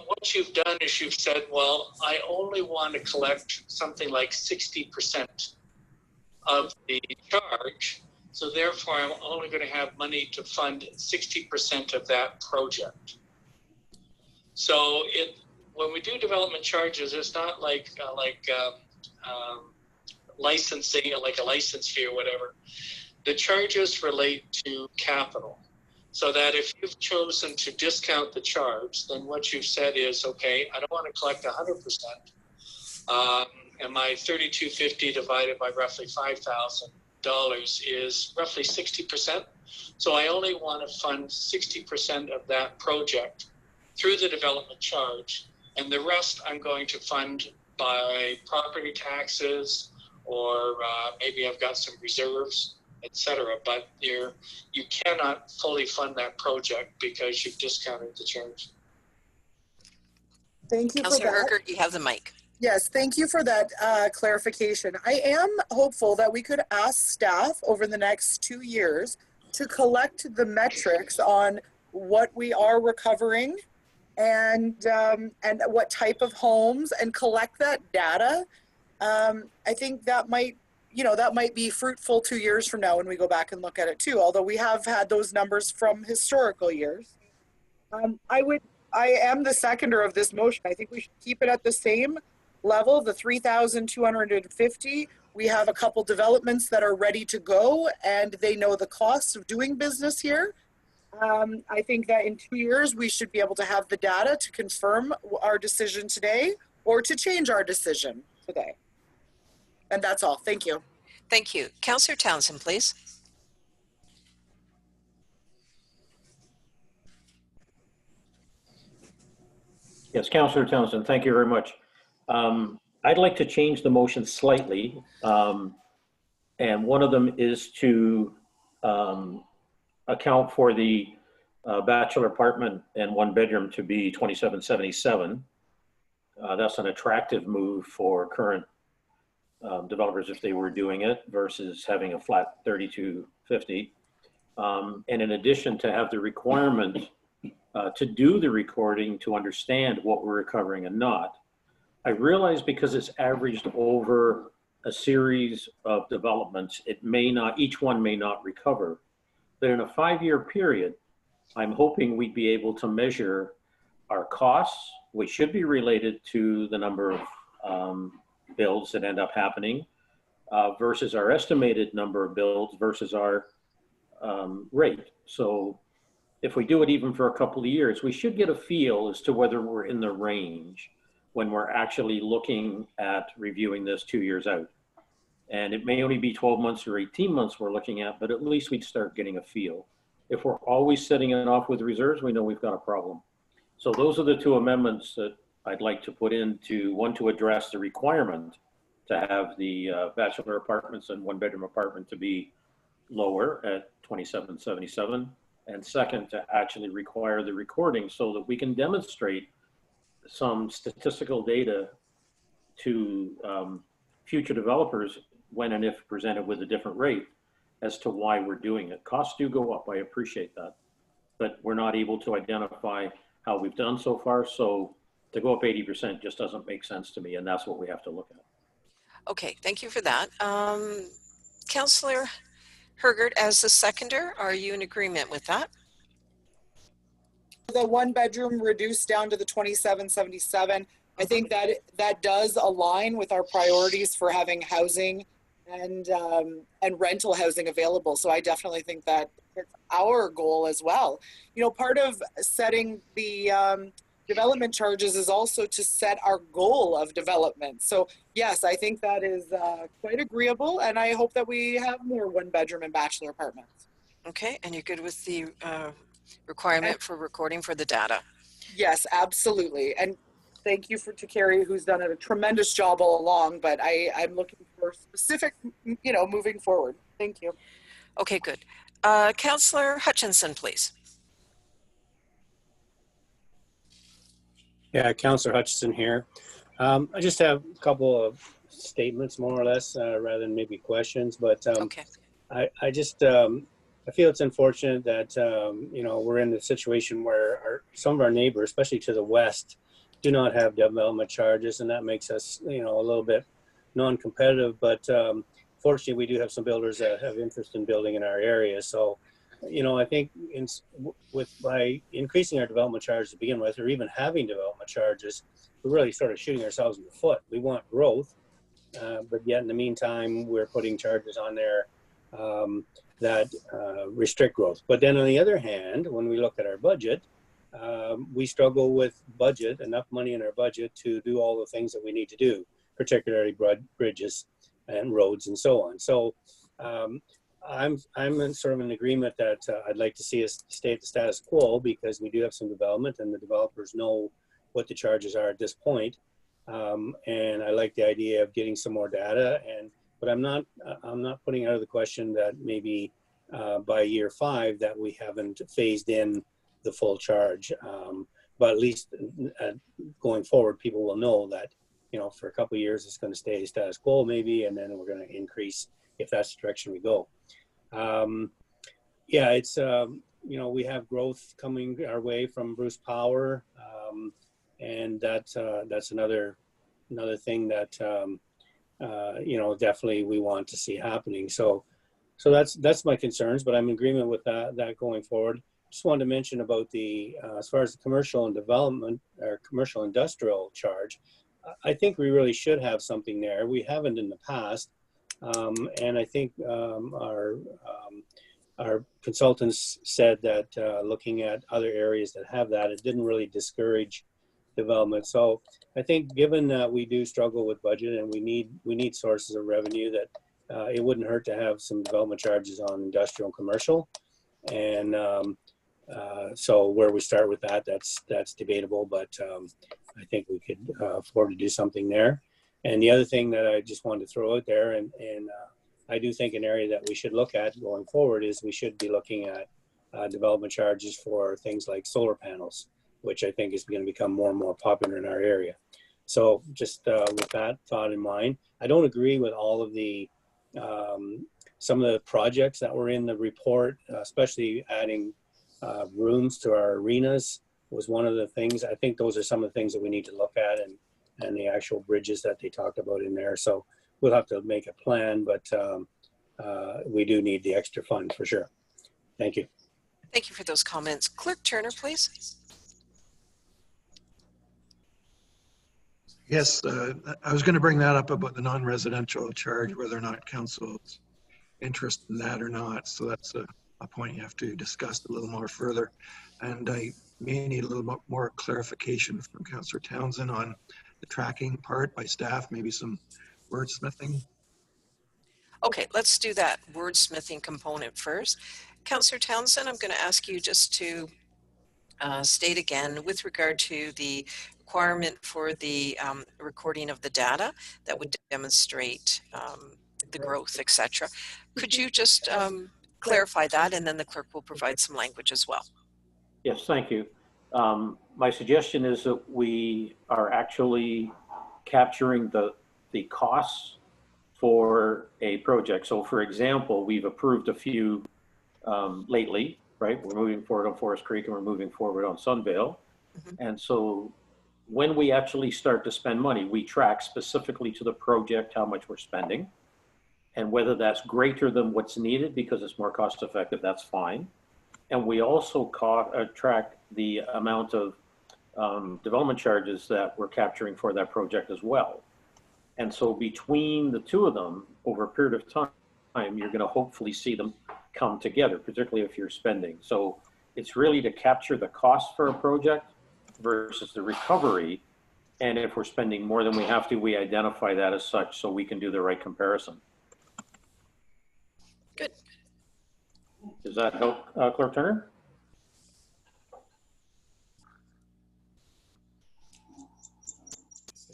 What you've done is you've said, well, I only want to collect something like 60% of the charge, so therefore I'm only going to have money to fund 60% of that project. So when we do development charges, it's not like licensing, like a license fee or whatever. The charges relate to capital. So that if you've chosen to discount the charge, then what you've said is, okay, I don't want to collect 100%. And my $3,250 divided by roughly $5,000 is roughly 60%. So I only want to fund 60% of that project through the development charge. And the rest I'm going to fund by property taxes, or maybe I've got some reserves, etc. But you cannot fully fund that project because you've discounted the charge. Thank you Councillor for that. Hergert, you have the mic. Yes, thank you for that clarification. I am hopeful that we could ask staff over the next 2 years to collect the metrics on what we are recovering and what type of homes, and collect that data. I think that might be fruitful 2 years from now when we go back and look at it too, although we have had those numbers from historical years. I am the seconder of this motion. I think we should keep it at the same level, the 3,250. We have a couple developments that are ready to go, and they know the cost of doing business here. I think that in 2 years, we should be able to have the data to confirm our decision today or to change our decision today. And that's all. Thank you. Thank you. Councillor Townsend, please. Yes, Councillor Townsend, thank you very much. I'd like to change the motion slightly. And one of them is to account for the bachelor apartment and one bedroom to be $2,777. That's an attractive move for current developers if they were doing it versus having a flat $3,250. And in addition, to have the requirement to do the recording to understand what we're recovering and not. I realize because it's averaged over a series of developments, it may not, each one may not recover. But in a 5-year period, I'm hoping we'd be able to measure our costs, which should be related to the number of builds that end up happening, versus our estimated number of builds versus our rate. So if we do it even for a couple of years, we should get a feel as to whether we're in the range when we're actually looking at reviewing this 2 years out. And it may only be 12 months or 18 months we're looking at, but at least we'd start getting a feel. If we're always setting it off with reserves, we know we've got a problem. So those are the two amendments that I'd like to put into, one to address the requirement to have the bachelor apartments and 1-bedroom apartment to be lower at $2,777, and second, to actually require the recording so that we can demonstrate some statistical data to future developers when and if presented with a different rate as to why we're doing it. Costs do go up, I appreciate that, but we're not able to identify how we've done so far. So to go up 80% just doesn't make sense to me, and that's what we have to look at. Okay, thank you for that. Councillor Hergert, as the seconder, are you in agreement with that? The 1-bedroom reduced down to the 2,777. I think that does align with our priorities for having housing and rental housing available. So I definitely think that it's our goal as well. You know, part of setting the development charges is also to set our goal of development. So yes, I think that is quite agreeable, and I hope that we have more 1-bedroom and bachelor apartments. Okay, and you're good with the requirement for recording for the data? Yes, absolutely. And thank you to Carrie, who's done a tremendous job all along, but I'm looking for specific, you know, moving forward. Thank you. Okay, good. Councillor Hutchinson, please. Yeah, Councillor Hutchison here. I just have a couple of statements, more or less, rather than maybe questions. But Okay. I just I feel it's unfortunate that you know, we're in a situation where some of our neighbors, especially to the west, do not have development charges, and that makes us, you know, a little bit non-competitive. But fortunately, we do have some builders that have interest in building in our area. So, you know, I think by increasing our development charges to begin with, or even having development charges, we're really sort of shooting ourselves in the foot. We want growth, but yet in the meantime, we're putting charges on there that restrict growth. But then on the other hand, when we look at our budget, we struggle with enough money in our budget to do all the things that we need to do, particularly bridges and roads and so on. So I'm in sort of an agreement that I'd like to see us stay at the status quo, because we do have some development and the developers know what the charges are at this point. And I like the idea of getting some more data, but I'm not putting out of the question that maybe by year 5 that we haven't phased in the full charge. But at least going forward, people will know that, you know, for a couple of years it's going to stay status quo maybe, and then we're going to increase if that's the direction we go. Yeah, it's you know, we have growth coming our way from Bruce Power, and that's another thing that you know, definitely we want to see happening. So that's my concerns, but I'm in agreement with that going forward. Just wanted to mention about the as far as the commercial and development or commercial industrial charge, I think we really should have something there. We haven't in the past, and I think our consultants said that looking at other areas that have that, it didn't really discourage development. So I think given that we do struggle with budget and we need sources of revenue, that it wouldn't hurt to have some development charges on industrial and commercial. And so where we start with that, that's debatable, but I think we could afford to do something there. And the other thing that I just wanted to throw out there, and I do think an area that we should look at going forward is we should be looking at development charges for things like solar panels, which I think is going to become more and more popular in our area. So just with that thought in mind, I don't agree with all of the some of the projects that were in the report, especially adding rooms to our arenas was one of the things. I think those are some of the things that we need to look at, and the actual bridges that they talked about in there. So we'll have to make a plan, but we do need the extra fund for sure. Thank you. Thank you for those comments. Clerk Turner, please. Yes, I was going to bring that up about the non-residential charge, whether or not council's interested in that or not. So that's a point you have to discuss a little more further. And I may need a little more clarification from Councillor Townsend on the tracking part by staff, maybe some wordsmithing. Okay, let's do that wordsmithing component first. Councillor Townsend, I'm going to ask you just to state again with regard to the requirement for the recording of the data that would demonstrate the growth, etc. Could you just clarify that, and then the clerk will provide some language as well. Yes, thank you. My suggestion is that we are actually capturing the costs for a project. So for example, we've approved a few lately, right? We're moving forward on Forest Creek and we're moving forward on Sunvale. And so when we actually start to spend money, we track specifically to the project how much we're spending, and whether that's greater than what's needed because it's more cost effective, that's fine. And we also track the amount of development charges that we're capturing for that project as well. And so between the two of them, over a period of time, you're going to hopefully see them come together, particularly if you're spending. So it's really to capture the cost for a project versus the recovery. And if we're spending more than we have to, we identify that as such so we can do the right comparison. Good. Does that help, Clerk Turner?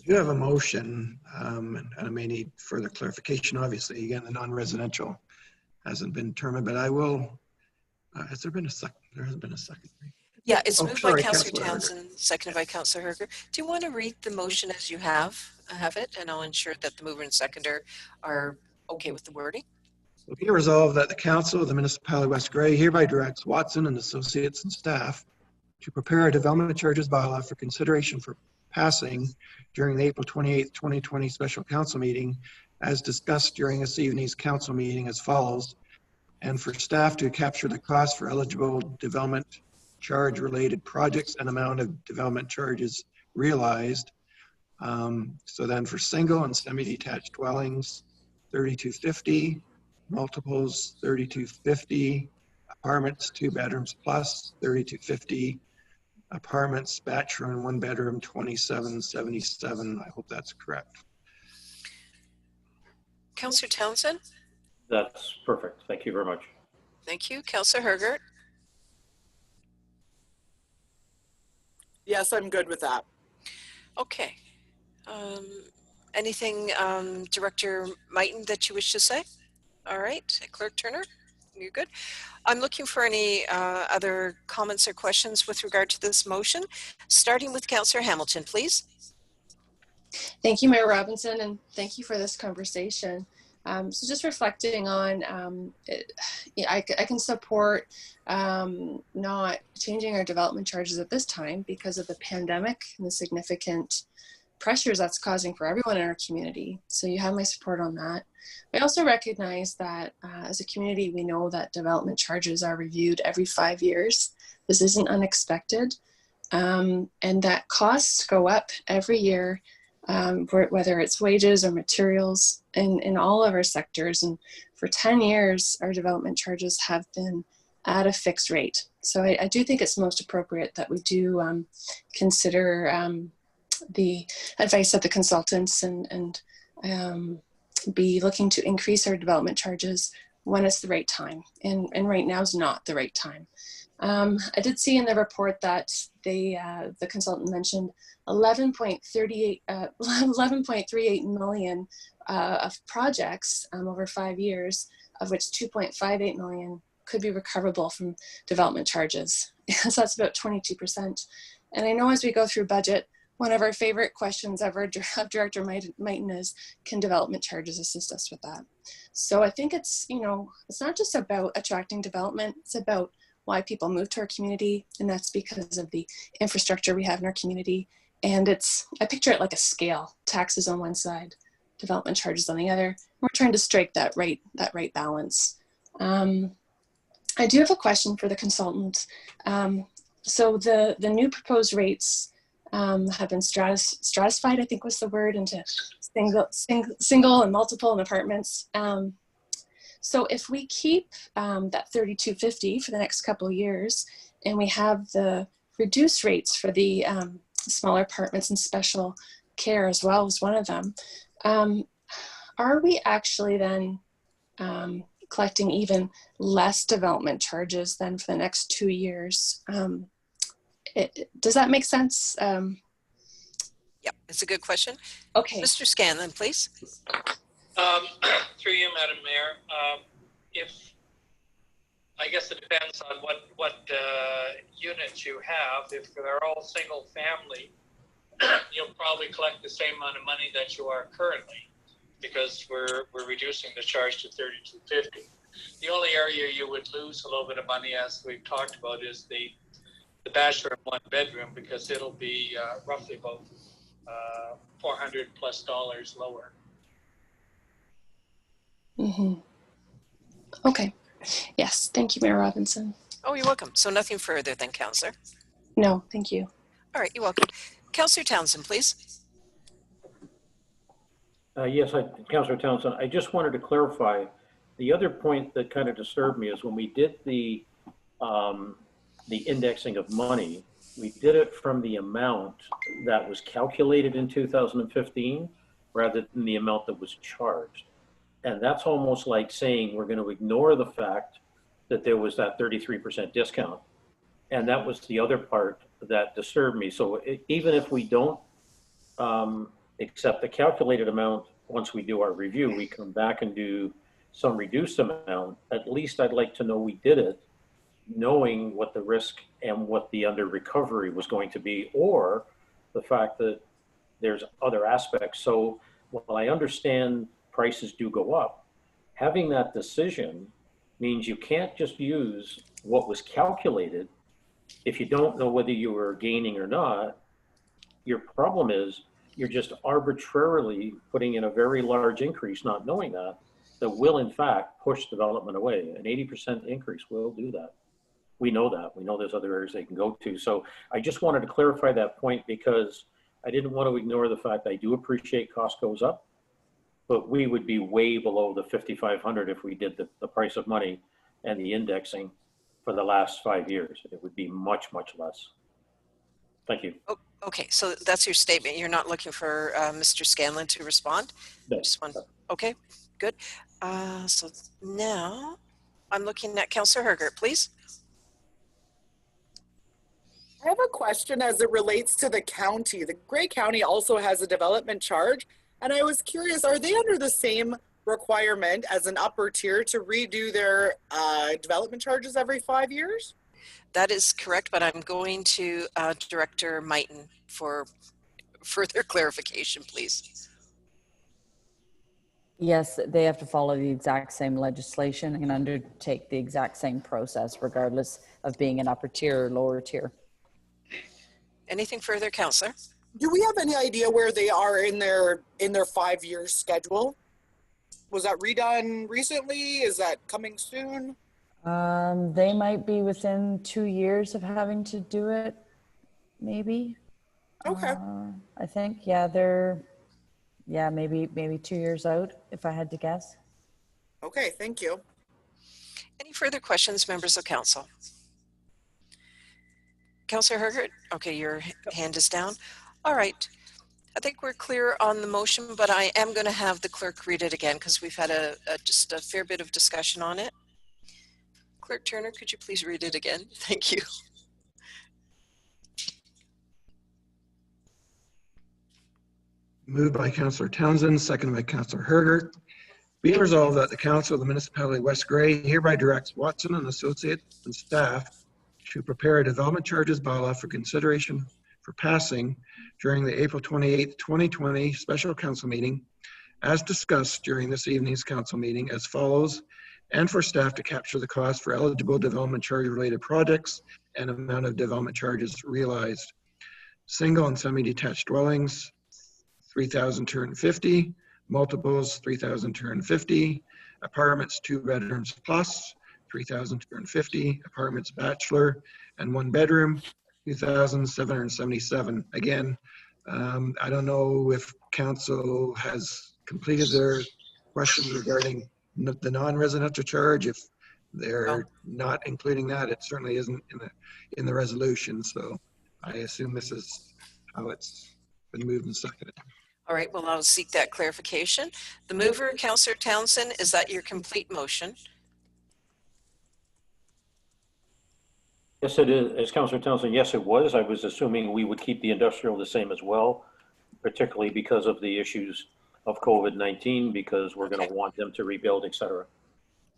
You have a motion, and I may need further clarification. Obviously, again, the non-residential hasn't been determined, but I will. Has there been a second? There hasn't been a second. Yeah, it's moved by Councillor Councillor Townsend, seconded by Councillor Herger. Do you want to read the motion as you have it, and I'll ensure that the mover and seconder are okay with the wording? So be resolved that the Council of the Municipality of West Grey hereby directs Watson and Associates and staff to prepare a development charges bylaw for consideration for passing during the April 28th, 2020 special council meeting, as discussed during this evening's council meeting as follows, and for staff to capture the cost for eligible development charge related projects and amount of development charges realized. So then for single and semi-detached dwellings, $3,250, multiples $3,250, apartments 2 bedrooms plus $3,250, apartments bachelor and 1 bedroom $2,777. I hope that's correct. Councillor Townsend? That's perfect. Thank you very much. Thank you. Councillor Herger? Yes, I'm good with that. Okay. Anything, Director Mighton, that you wish to say? All right. Clerk Turner, you're good. I'm looking for any other comments or questions with regard to this motion, starting with Councillor Hamilton, please. Thank you, Mayor Robinson, and thank you for this conversation. So just reflecting on, I can support not changing our development charges at this time because of the pandemic and the significant pressures that's causing for everyone in our community. So you have my support on that. I also recognize that as a community, we know that development charges are reviewed every 5 years. This isn't unexpected, and that costs go up every year, whether it's wages or materials in all of our sectors. And for 10 years, our development charges have been at a fixed rate. So I do think it's most appropriate that we do consider the advice of the consultants and be looking to increase our development charges when it's the right time. And right now is not the right time. I did see in the report that the consultant mentioned 11.38 million of projects over 5 years, of which 2.58 million could be recoverable from development charges. So that's about 22%. And I know as we go through budget, one of our favorite questions of Director Mighton is, can development charges assist us with that? So I think it's, it's not just about attracting development, it's about why people move to our community, and that's because of the infrastructure we have in our community. And I picture it like a scale, taxes on one side, development charges on the other. We're trying to strike that right balance. I do have a question for the consultant. So the new proposed rates have been stratified, I think was the word, into single and multiple apartments. So if we keep that $32.50 for the next couple of years, and we have the reduced rates for the smaller apartments and special care as well as one of them, are we actually then collecting even less development charges than for the next 2 years? Does that make sense? Yeah, it's a good question. Okay. Mr. Scanlon, please. Through you, Madam Mayor. I guess it depends on what units you have. If they're all single family, you'll probably collect the same amount of money that you are currently, because we're reducing the charge to $32.50. The only area you would lose a little bit of money, as we've talked about, is the bachelor and one bedroom, because it'll be roughly about $400+ lower. Mm-hmm. Okay. Yes. Thank you, Mayor Robinson. Oh, you're welcome. So nothing further then, Councillor? No, thank you. All right, you're welcome. Councillor Townsend, please. Yes, Councillor Townsend, I just wanted to clarify, the other point that kind of disturbed me is when we did the indexing of money, we did it from the amount that was calculated in 2015 rather than the amount that was charged. And that's almost like saying we're going to ignore the fact that there was that 33% discount. And that was the other part that disturbed me. So even if we don't accept the calculated amount, once we do our review, we come back and do some reduced amount, at least I'd like to know we did it, knowing what the risk and what the under recovery was going to be, or the fact that there's other aspects. So while I understand prices do go up, having that decision means you can't just use what was calculated. If you don't know whether you were gaining or not, your problem is you're just arbitrarily putting in a very large increase, not knowing that will in fact push development away. An 80% increase will do that. We know that. We know there's other areas they can go to. So I just wanted to clarify that point, because I didn't want to ignore the fact I do appreciate cost goes up, but we would be way below the 5,500 if we did the price of money and the indexing for the last 5 years. It would be much, much less. Thank you. Oh, okay, so that's your statement. You're not looking for Mr. Scanlon to respond? No. Just one. Okay, good. So now I'm looking at Councillor Hergert, please. I have a question as it relates to the county. The Grey County also has a development charge, and I was curious, are they under the same requirement as an upper tier to redo their development charges every 5 years? That is correct, but I'm going to Director Mighton for further clarification, please. Yes, they have to follow the exact same legislation and undertake the exact same process, regardless of being an upper tier or lower tier. Anything further, Councillor? Do we have any idea where they are in their 5-year schedule? Was that redone recently? Is that coming soon? They might be within 2 years of having to do it, maybe. Okay. I think, yeah, they're, yeah, maybe 2 years out, if I had to guess. Okay, thank you. Any further questions, members of council? Councillor Hergert, okay, your hand is down. All right. I think we're clear on the motion, but I am going to have the clerk read it again because we've had just a fair bit of discussion on it. Clerk Turner, could you please read it again? Thank you. Moved by Councillor Townsend, seconded by Councillor Hergert. Be it resolved that the Council of the Municipality of West Grey hereby directs Watson and Associates and staff to prepare a development charges bylaw for consideration for passing during the April 28th, 2020 special council meeting, as discussed during this evening's council meeting, as follows, and for staff to capture the cost for eligible development charge related projects and amount of development charges realized. Single and semi-detached dwellings, $3,250, multiples, 3,250, apartments 2 bedrooms plus, 3,250, apartments bachelor and 1 bedroom, 2,777. Again, I don't know if council has completed their questions regarding the non-residential charge. If they're not including that, it certainly isn't in the resolution. So I assume this is how it's been moved and seconded. All right, well, I'll seek that clarification. The mover, Councillor Townsend, is that your complete motion? Yes, it is. As Councillor Townsend, yes, it was. I was assuming we would keep the industrial the same as well, particularly because of the issues of COVID-19, because we're going to want them to rebuild, et cetera.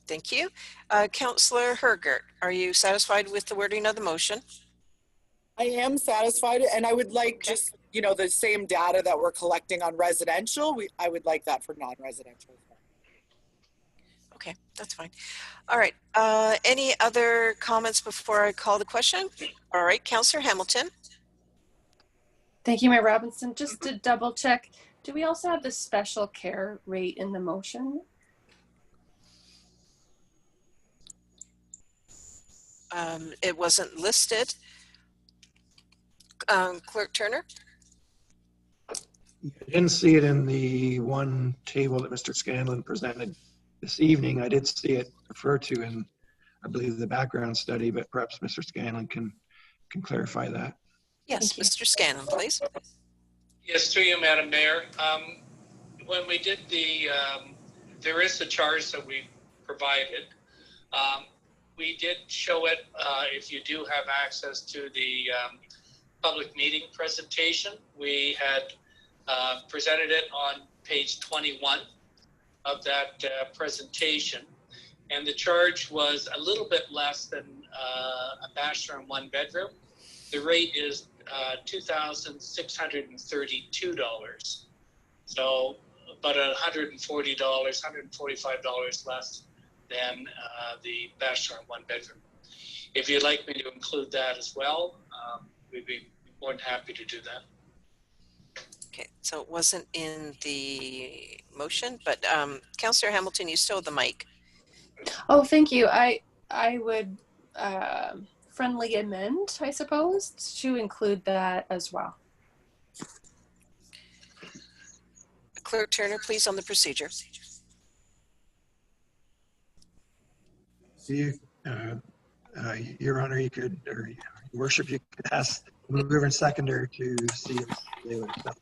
Thank you. Councillor Hergert, are you satisfied with the wording of the motion? I am satisfied, and I would like just, you know, the same data that we're collecting on residential. I would like that for non-residential. Okay, that's fine. All right. Any other comments before I call the question? All right, Councillor Hamilton. Thank you, Mayor Robinson. Just to double check, do we also have the special care rate in the motion? It wasn't listed. Clerk Turner? I didn't see it in the one table that Mr. Scanlon presented this evening. I did see it referred to in, I believe, the background study, but perhaps Mr. Scanlon can clarify that. Yes, Mr. Scanlon, please. Yes, through you, Madam Mayor. When we did the, there is a charge that we provided. We did show it if you do have access to the public meeting presentation. We had presented it on page 21 of that presentation. And the charge was a little bit less than a bachelor and 1 bedroom. The rate is $2,632. So about $140, $145 less than the bachelor and 1 bedroom. If you'd like me to include that as well, we'd be more than happy to do that. Okay, so it wasn't in the motion, but Councillor Hamilton, you still have the mic. Oh, thank you. I would friendly amend, I suppose, to include that as well. Clerk Turner, please, on the procedure. Your Honor, you could, or Your Worship, you could ask the mover and seconder to see if they would accept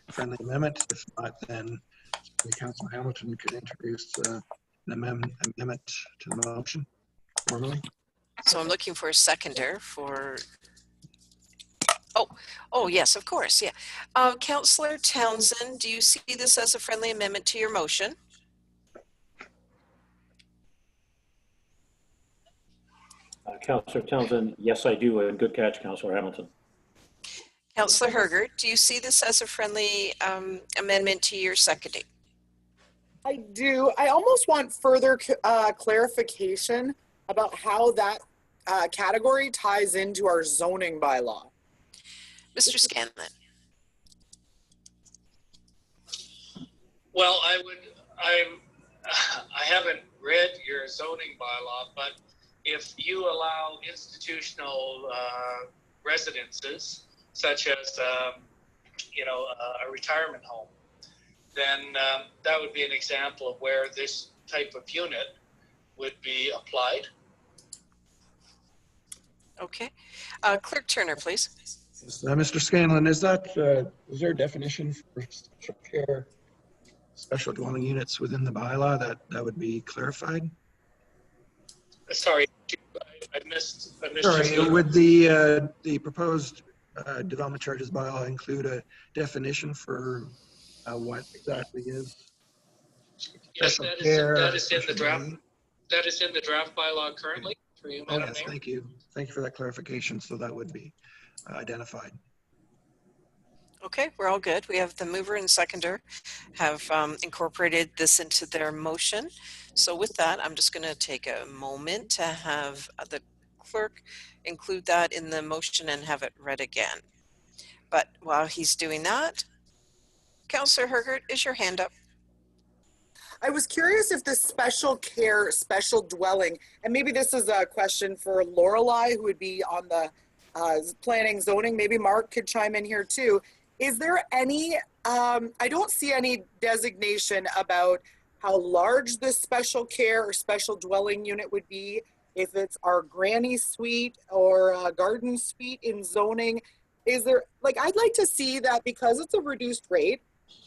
a friendly amendment. If not, then Councilor Hamilton could introduce an amendment to the motion formally. So I'm looking for a seconder for, oh yes, of course, yeah. Councillor Townsend, do you see this as a friendly amendment to your motion? Councillor Townsend, yes, I do, and good catch, Councillor Hamilton. Councillor Hergert, do you see this as a friendly amendment to your seconding? I do. I almost want further clarification about how that category ties into our zoning bylaw. Mr. Scanlon. Well, I haven't read your zoning bylaw, but if you allow institutional residences, such as a retirement home, then that would be an example of where this type of unit would be applied. Okay. Clerk Turner, please. Mr. Scanlon, is there a definition for special care, special dwelling units within the bylaw that would be clarified? Sorry, I missed. Sorry, would the proposed development charges bylaw include a definition for what exactly is Yes, special that care? is in the draft. That is in the draft bylaw currently. For you, Madam yes, Mayor. thank you. Thank you for that clarification. So that would be identified. Okay, we're all good. We have the mover and seconder have incorporated this into their motion. So with that, I'm just going to take a moment to have the clerk include that in the motion and have it read again. But while he's doing that, Councillor Hergert, is your hand up? I was curious if this special care, special dwelling, and maybe this is a question for Lorelei, who would be on the planning zoning. Maybe Mark could chime in here too. Is there any, I don't see any designation about how large this special care or special dwelling unit would be, if it's our granny suite or a garden suite in zoning. Is there, like, I'd like to see that, because it's a reduced rate,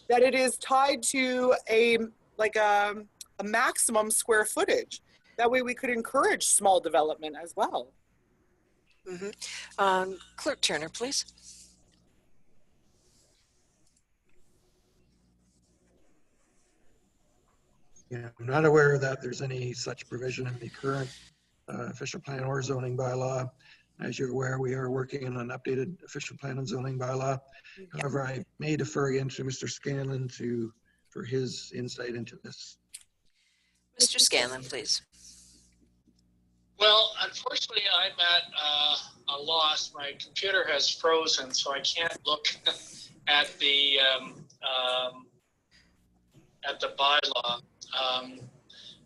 that it is tied to a maximum square footage. That way we could encourage small development as well. Clerk Turner, please. Yeah, I'm not aware that there's any such provision in the current official plan or zoning bylaw. As you're aware, we are working on an updated official plan and zoning bylaw. However, I may defer again to Mr. Scanlon for his insight into this. Mr. Scanlon, please. Well, unfortunately, I'm at a loss. My computer has frozen, so I can't look at the bylaw.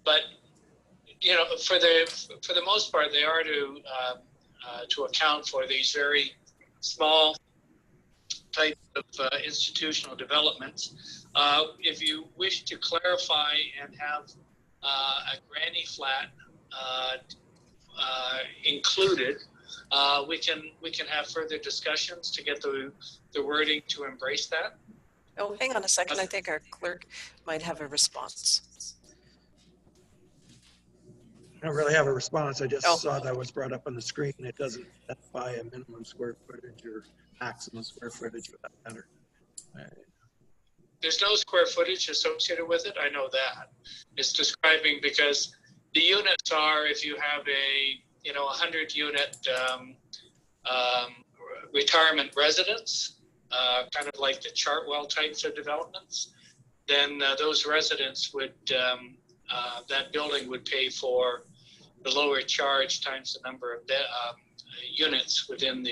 But you know, for the most part, they are to account for these very small type of institutional developments. If you wish to clarify and have a granny flat included, we can have further discussions to get the wording to embrace that. Oh, hang on a second. I think our clerk might have a response. I don't really have a response. I just saw that was brought up on the screen. It doesn't specify a minimum square footage or maximum square footage for that matter. There's no square footage associated with it. I know that. It's describing, because the units are, if you have a 100 unit retirement residence, kind of like the Chartwell types of developments, then those residents would, that building would pay for the lower charge times the number of units within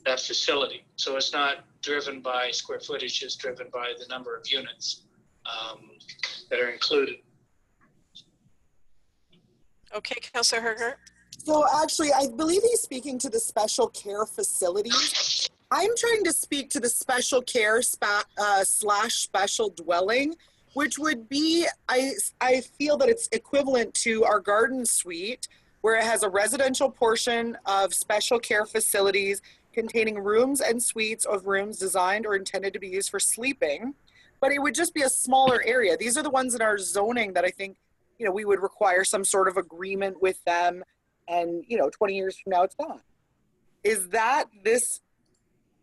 that facility. So it's not driven by square footage, it's driven by the number of units that are included. Okay, Councillor Herger. So actually, I believe he's speaking to the special care facilities. I'm trying to speak to the special care slash special dwelling, which would be, I feel that it's equivalent to our garden suite, where it has a residential portion of special care facilities containing rooms and suites of rooms designed or intended to be used for sleeping, but it would just be a smaller area. These are the ones in our zoning that I think, we would require some sort of agreement with them, and 20 years from now it's gone. Is that is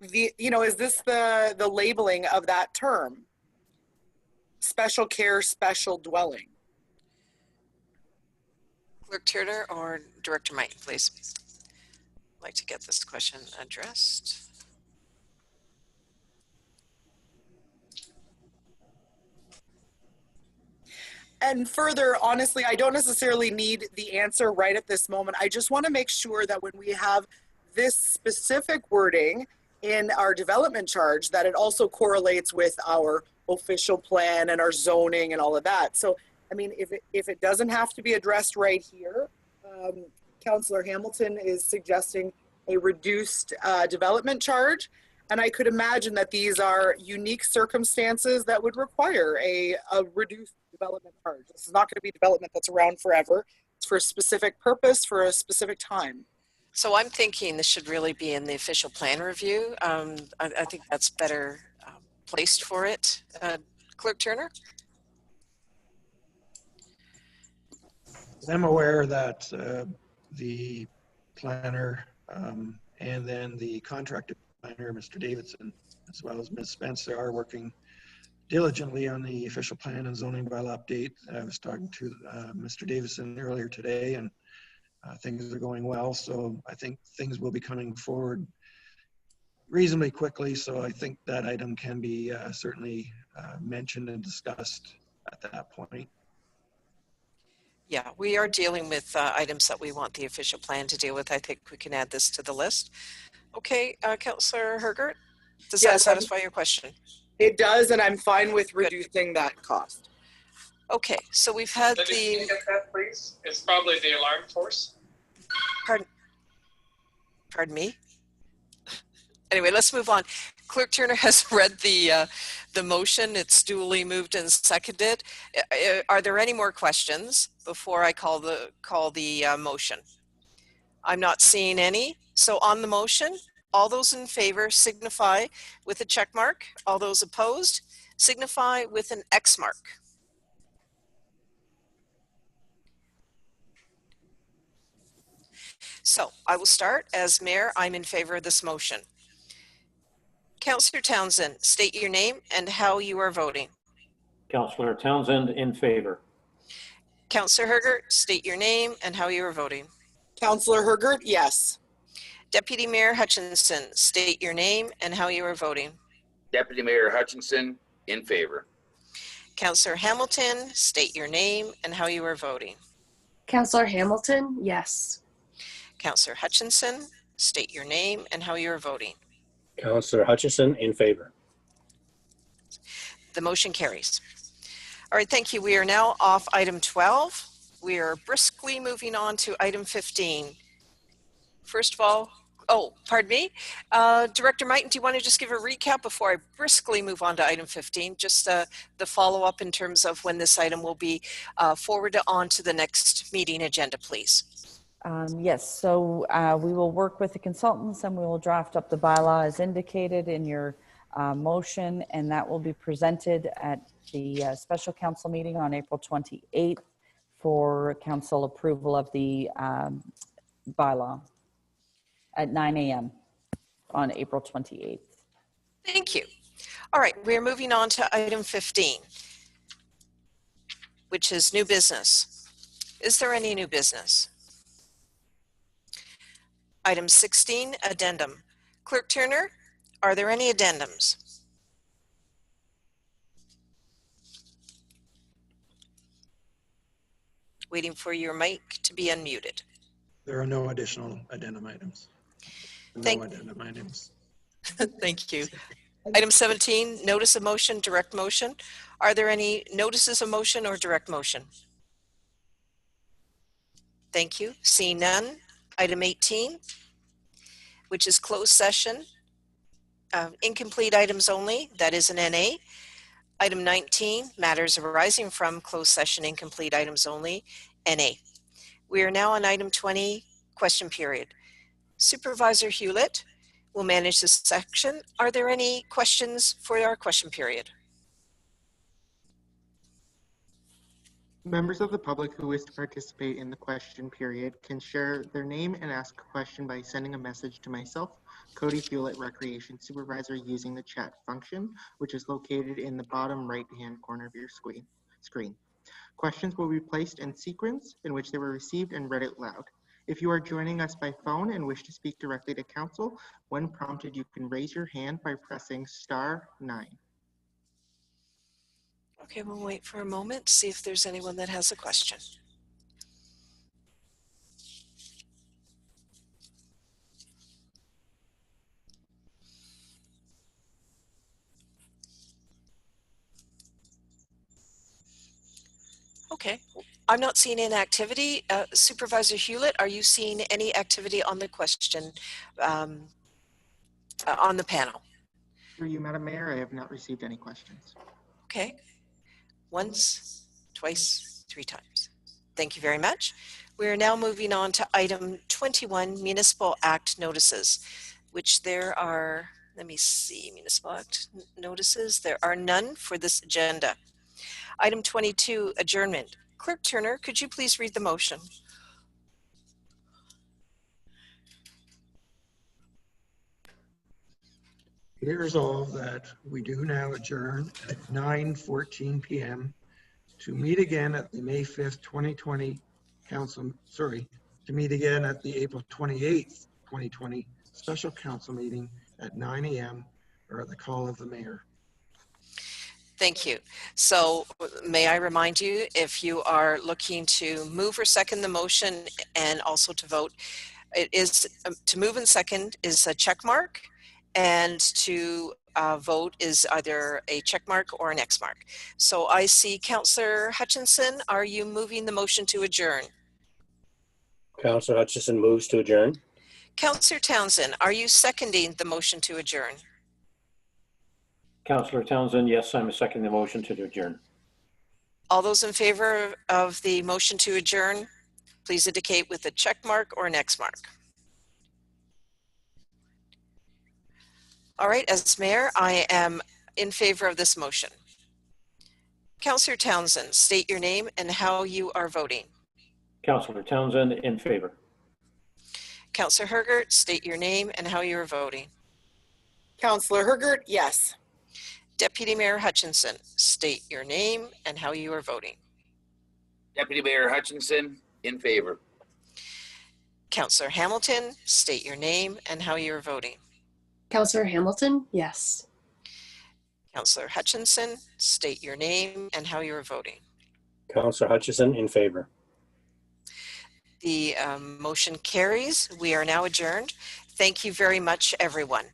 this the labeling of that term? Special care, special dwelling. Clerk Turner or Director Mike, please. I'd like to get this question addressed. And further, honestly, I don't necessarily need the answer right at this moment. I just want to make sure that when we have this specific wording in our development charge, that it also correlates with our official plan and our zoning and all of that. So, I mean, if it doesn't have to be addressed right here, Councillor Hamilton is suggesting a reduced development charge. And I could imagine that these are unique circumstances that would require a reduced development charge. This is not going to be development that's around forever. It's for a specific purpose, for a specific time. So I'm thinking this should really be in the official plan review. I think that's better placed for it. Clerk Turner? I'm aware that the planner and then the contracted planner, Mr. Davidson, as well as Ms. Spencer, are working diligently on the official plan and zoning bylaw update. I was talking to Mr. Davidson earlier today, and things are going well. So I think things will be coming forward reasonably quickly. So I think that item can be certainly mentioned and discussed at that point. Yeah, we are dealing with items that we want the official plan to deal with. I think we can add this to the list. Okay, Councillor Hergert, does that satisfy your question? It does, and I'm fine with reducing that cost. Okay, so we've had Can you the, get that, please? It's probably the alarm force. pardon me. Anyway, let's move on. Clerk Turner has read the motion. It's duly moved and seconded. Are there any more questions before I call the motion? I'm not seeing any. So on the motion, all those in favor signify with a check mark. All those opposed signify with an X mark. So I will start. As mayor, I'm in favor of this motion. Councillor Townsend, state your name and how you are voting. Councillor Townsend, in favor. Councillor Hergert, state your name and how you are voting. Councillor Hergert, yes. Deputy Mayor Hutchinson, state your name and how you are voting. Deputy Mayor Hutchinson, in favor. Councillor Hamilton, state your name and how you are voting. Councillor Hamilton, yes. Councillor Hutchinson, state your name and how you are voting. Councillor Hutchison, in favor. The motion carries. All right, thank you. We are now off item 12. We are briskly moving on to item 15. First of all, pardon me. Director Mighton, do you want to just give a recap before I briskly move on to item 15? Just the follow-up in terms of when this item will be forwarded on to the next meeting agenda, please. Yes, so we will work with the consultants and we will draft up the bylaw as indicated in your motion, and that will be presented at the special council meeting on April 28th for council approval of the bylaw at 9 a.m. on April 28th. Thank you. All right, we're moving on to item 15, which is new business. Is there any new business? Item 16, addendum. Clerk Turner, are there any addendums? Waiting for your mic to be unmuted. There are no additional addendum items. Thank you. Item 17, notice of motion, direct motion. Are there any notices of motion or direct motion? Thank you. Seeing none. Item 18, which is closed session. Incomplete items only, that is an NA. Item 19, matters arising from closed session, incomplete items only, NA. We are now on item 20, question period. Supervisor Hewlett will manage this section. Are there any questions for our question period? Members of the public who wish to participate in the question period can share their name and ask a question by sending a message to myself, Cody Hewlett, Recreation Supervisor, using the chat function, which is located in the bottom right-hand corner of your screen. Questions will be placed in sequence in which they were received and read out loud. If you are joining us by phone and wish to speak directly to council, when prompted, you can raise your hand by pressing *9. Okay, we'll wait for a moment, see if there's anyone that has a question. Okay, I'm not seeing any activity. Supervisor Hewlett, are you seeing any activity on the question on the panel? Through you, Madam Mayor, I have not received any questions. Okay, once, twice, 3 times. Thank you very much. We are now moving on to item 21, Municipal Act notices, which there are, let me see, Municipal Act notices. There are none for this agenda. Item 22, adjournment. Clerk Turner, could you please read the motion? Be it resolved that we do now adjourn at 9:14 p.m. to meet again at the May 5th, 2020 to meet again at the April 28th, 2020 special council meeting at 9 a.m. or at the call of the mayor. Thank you. So may I remind you, if you are looking to move or second the motion and also to vote, it is to move and second is a check mark, and to vote is either a check mark or an X mark. So I see Councillor Hutchinson. Are you moving the motion to adjourn? Councillor Hutchison moves to adjourn. Councillor Townsend, are you seconding the motion to adjourn? Councillor Townsend, yes, I'm seconding the motion to adjourn. All those in favor of the motion to adjourn, please indicate with a check mark or an X mark. All right, as mayor, I am in favor of this motion. Councillor Townsend, state your name and how you are voting. Councillor Townsend, in favor. Councillor Hergert, state your name and how you are voting. Councillor Hergert, yes. Deputy Mayor Hutchinson, state your name and how you are voting. Deputy Mayor Hutchinson, in favor. Councillor Hamilton, state your name and how you are voting. Councillor Hamilton, yes. Councillor Hutchinson, state your name and how you are voting. Councillor Hutchison, in favor. The motion carries. We are now adjourned. Thank you very much, everyone.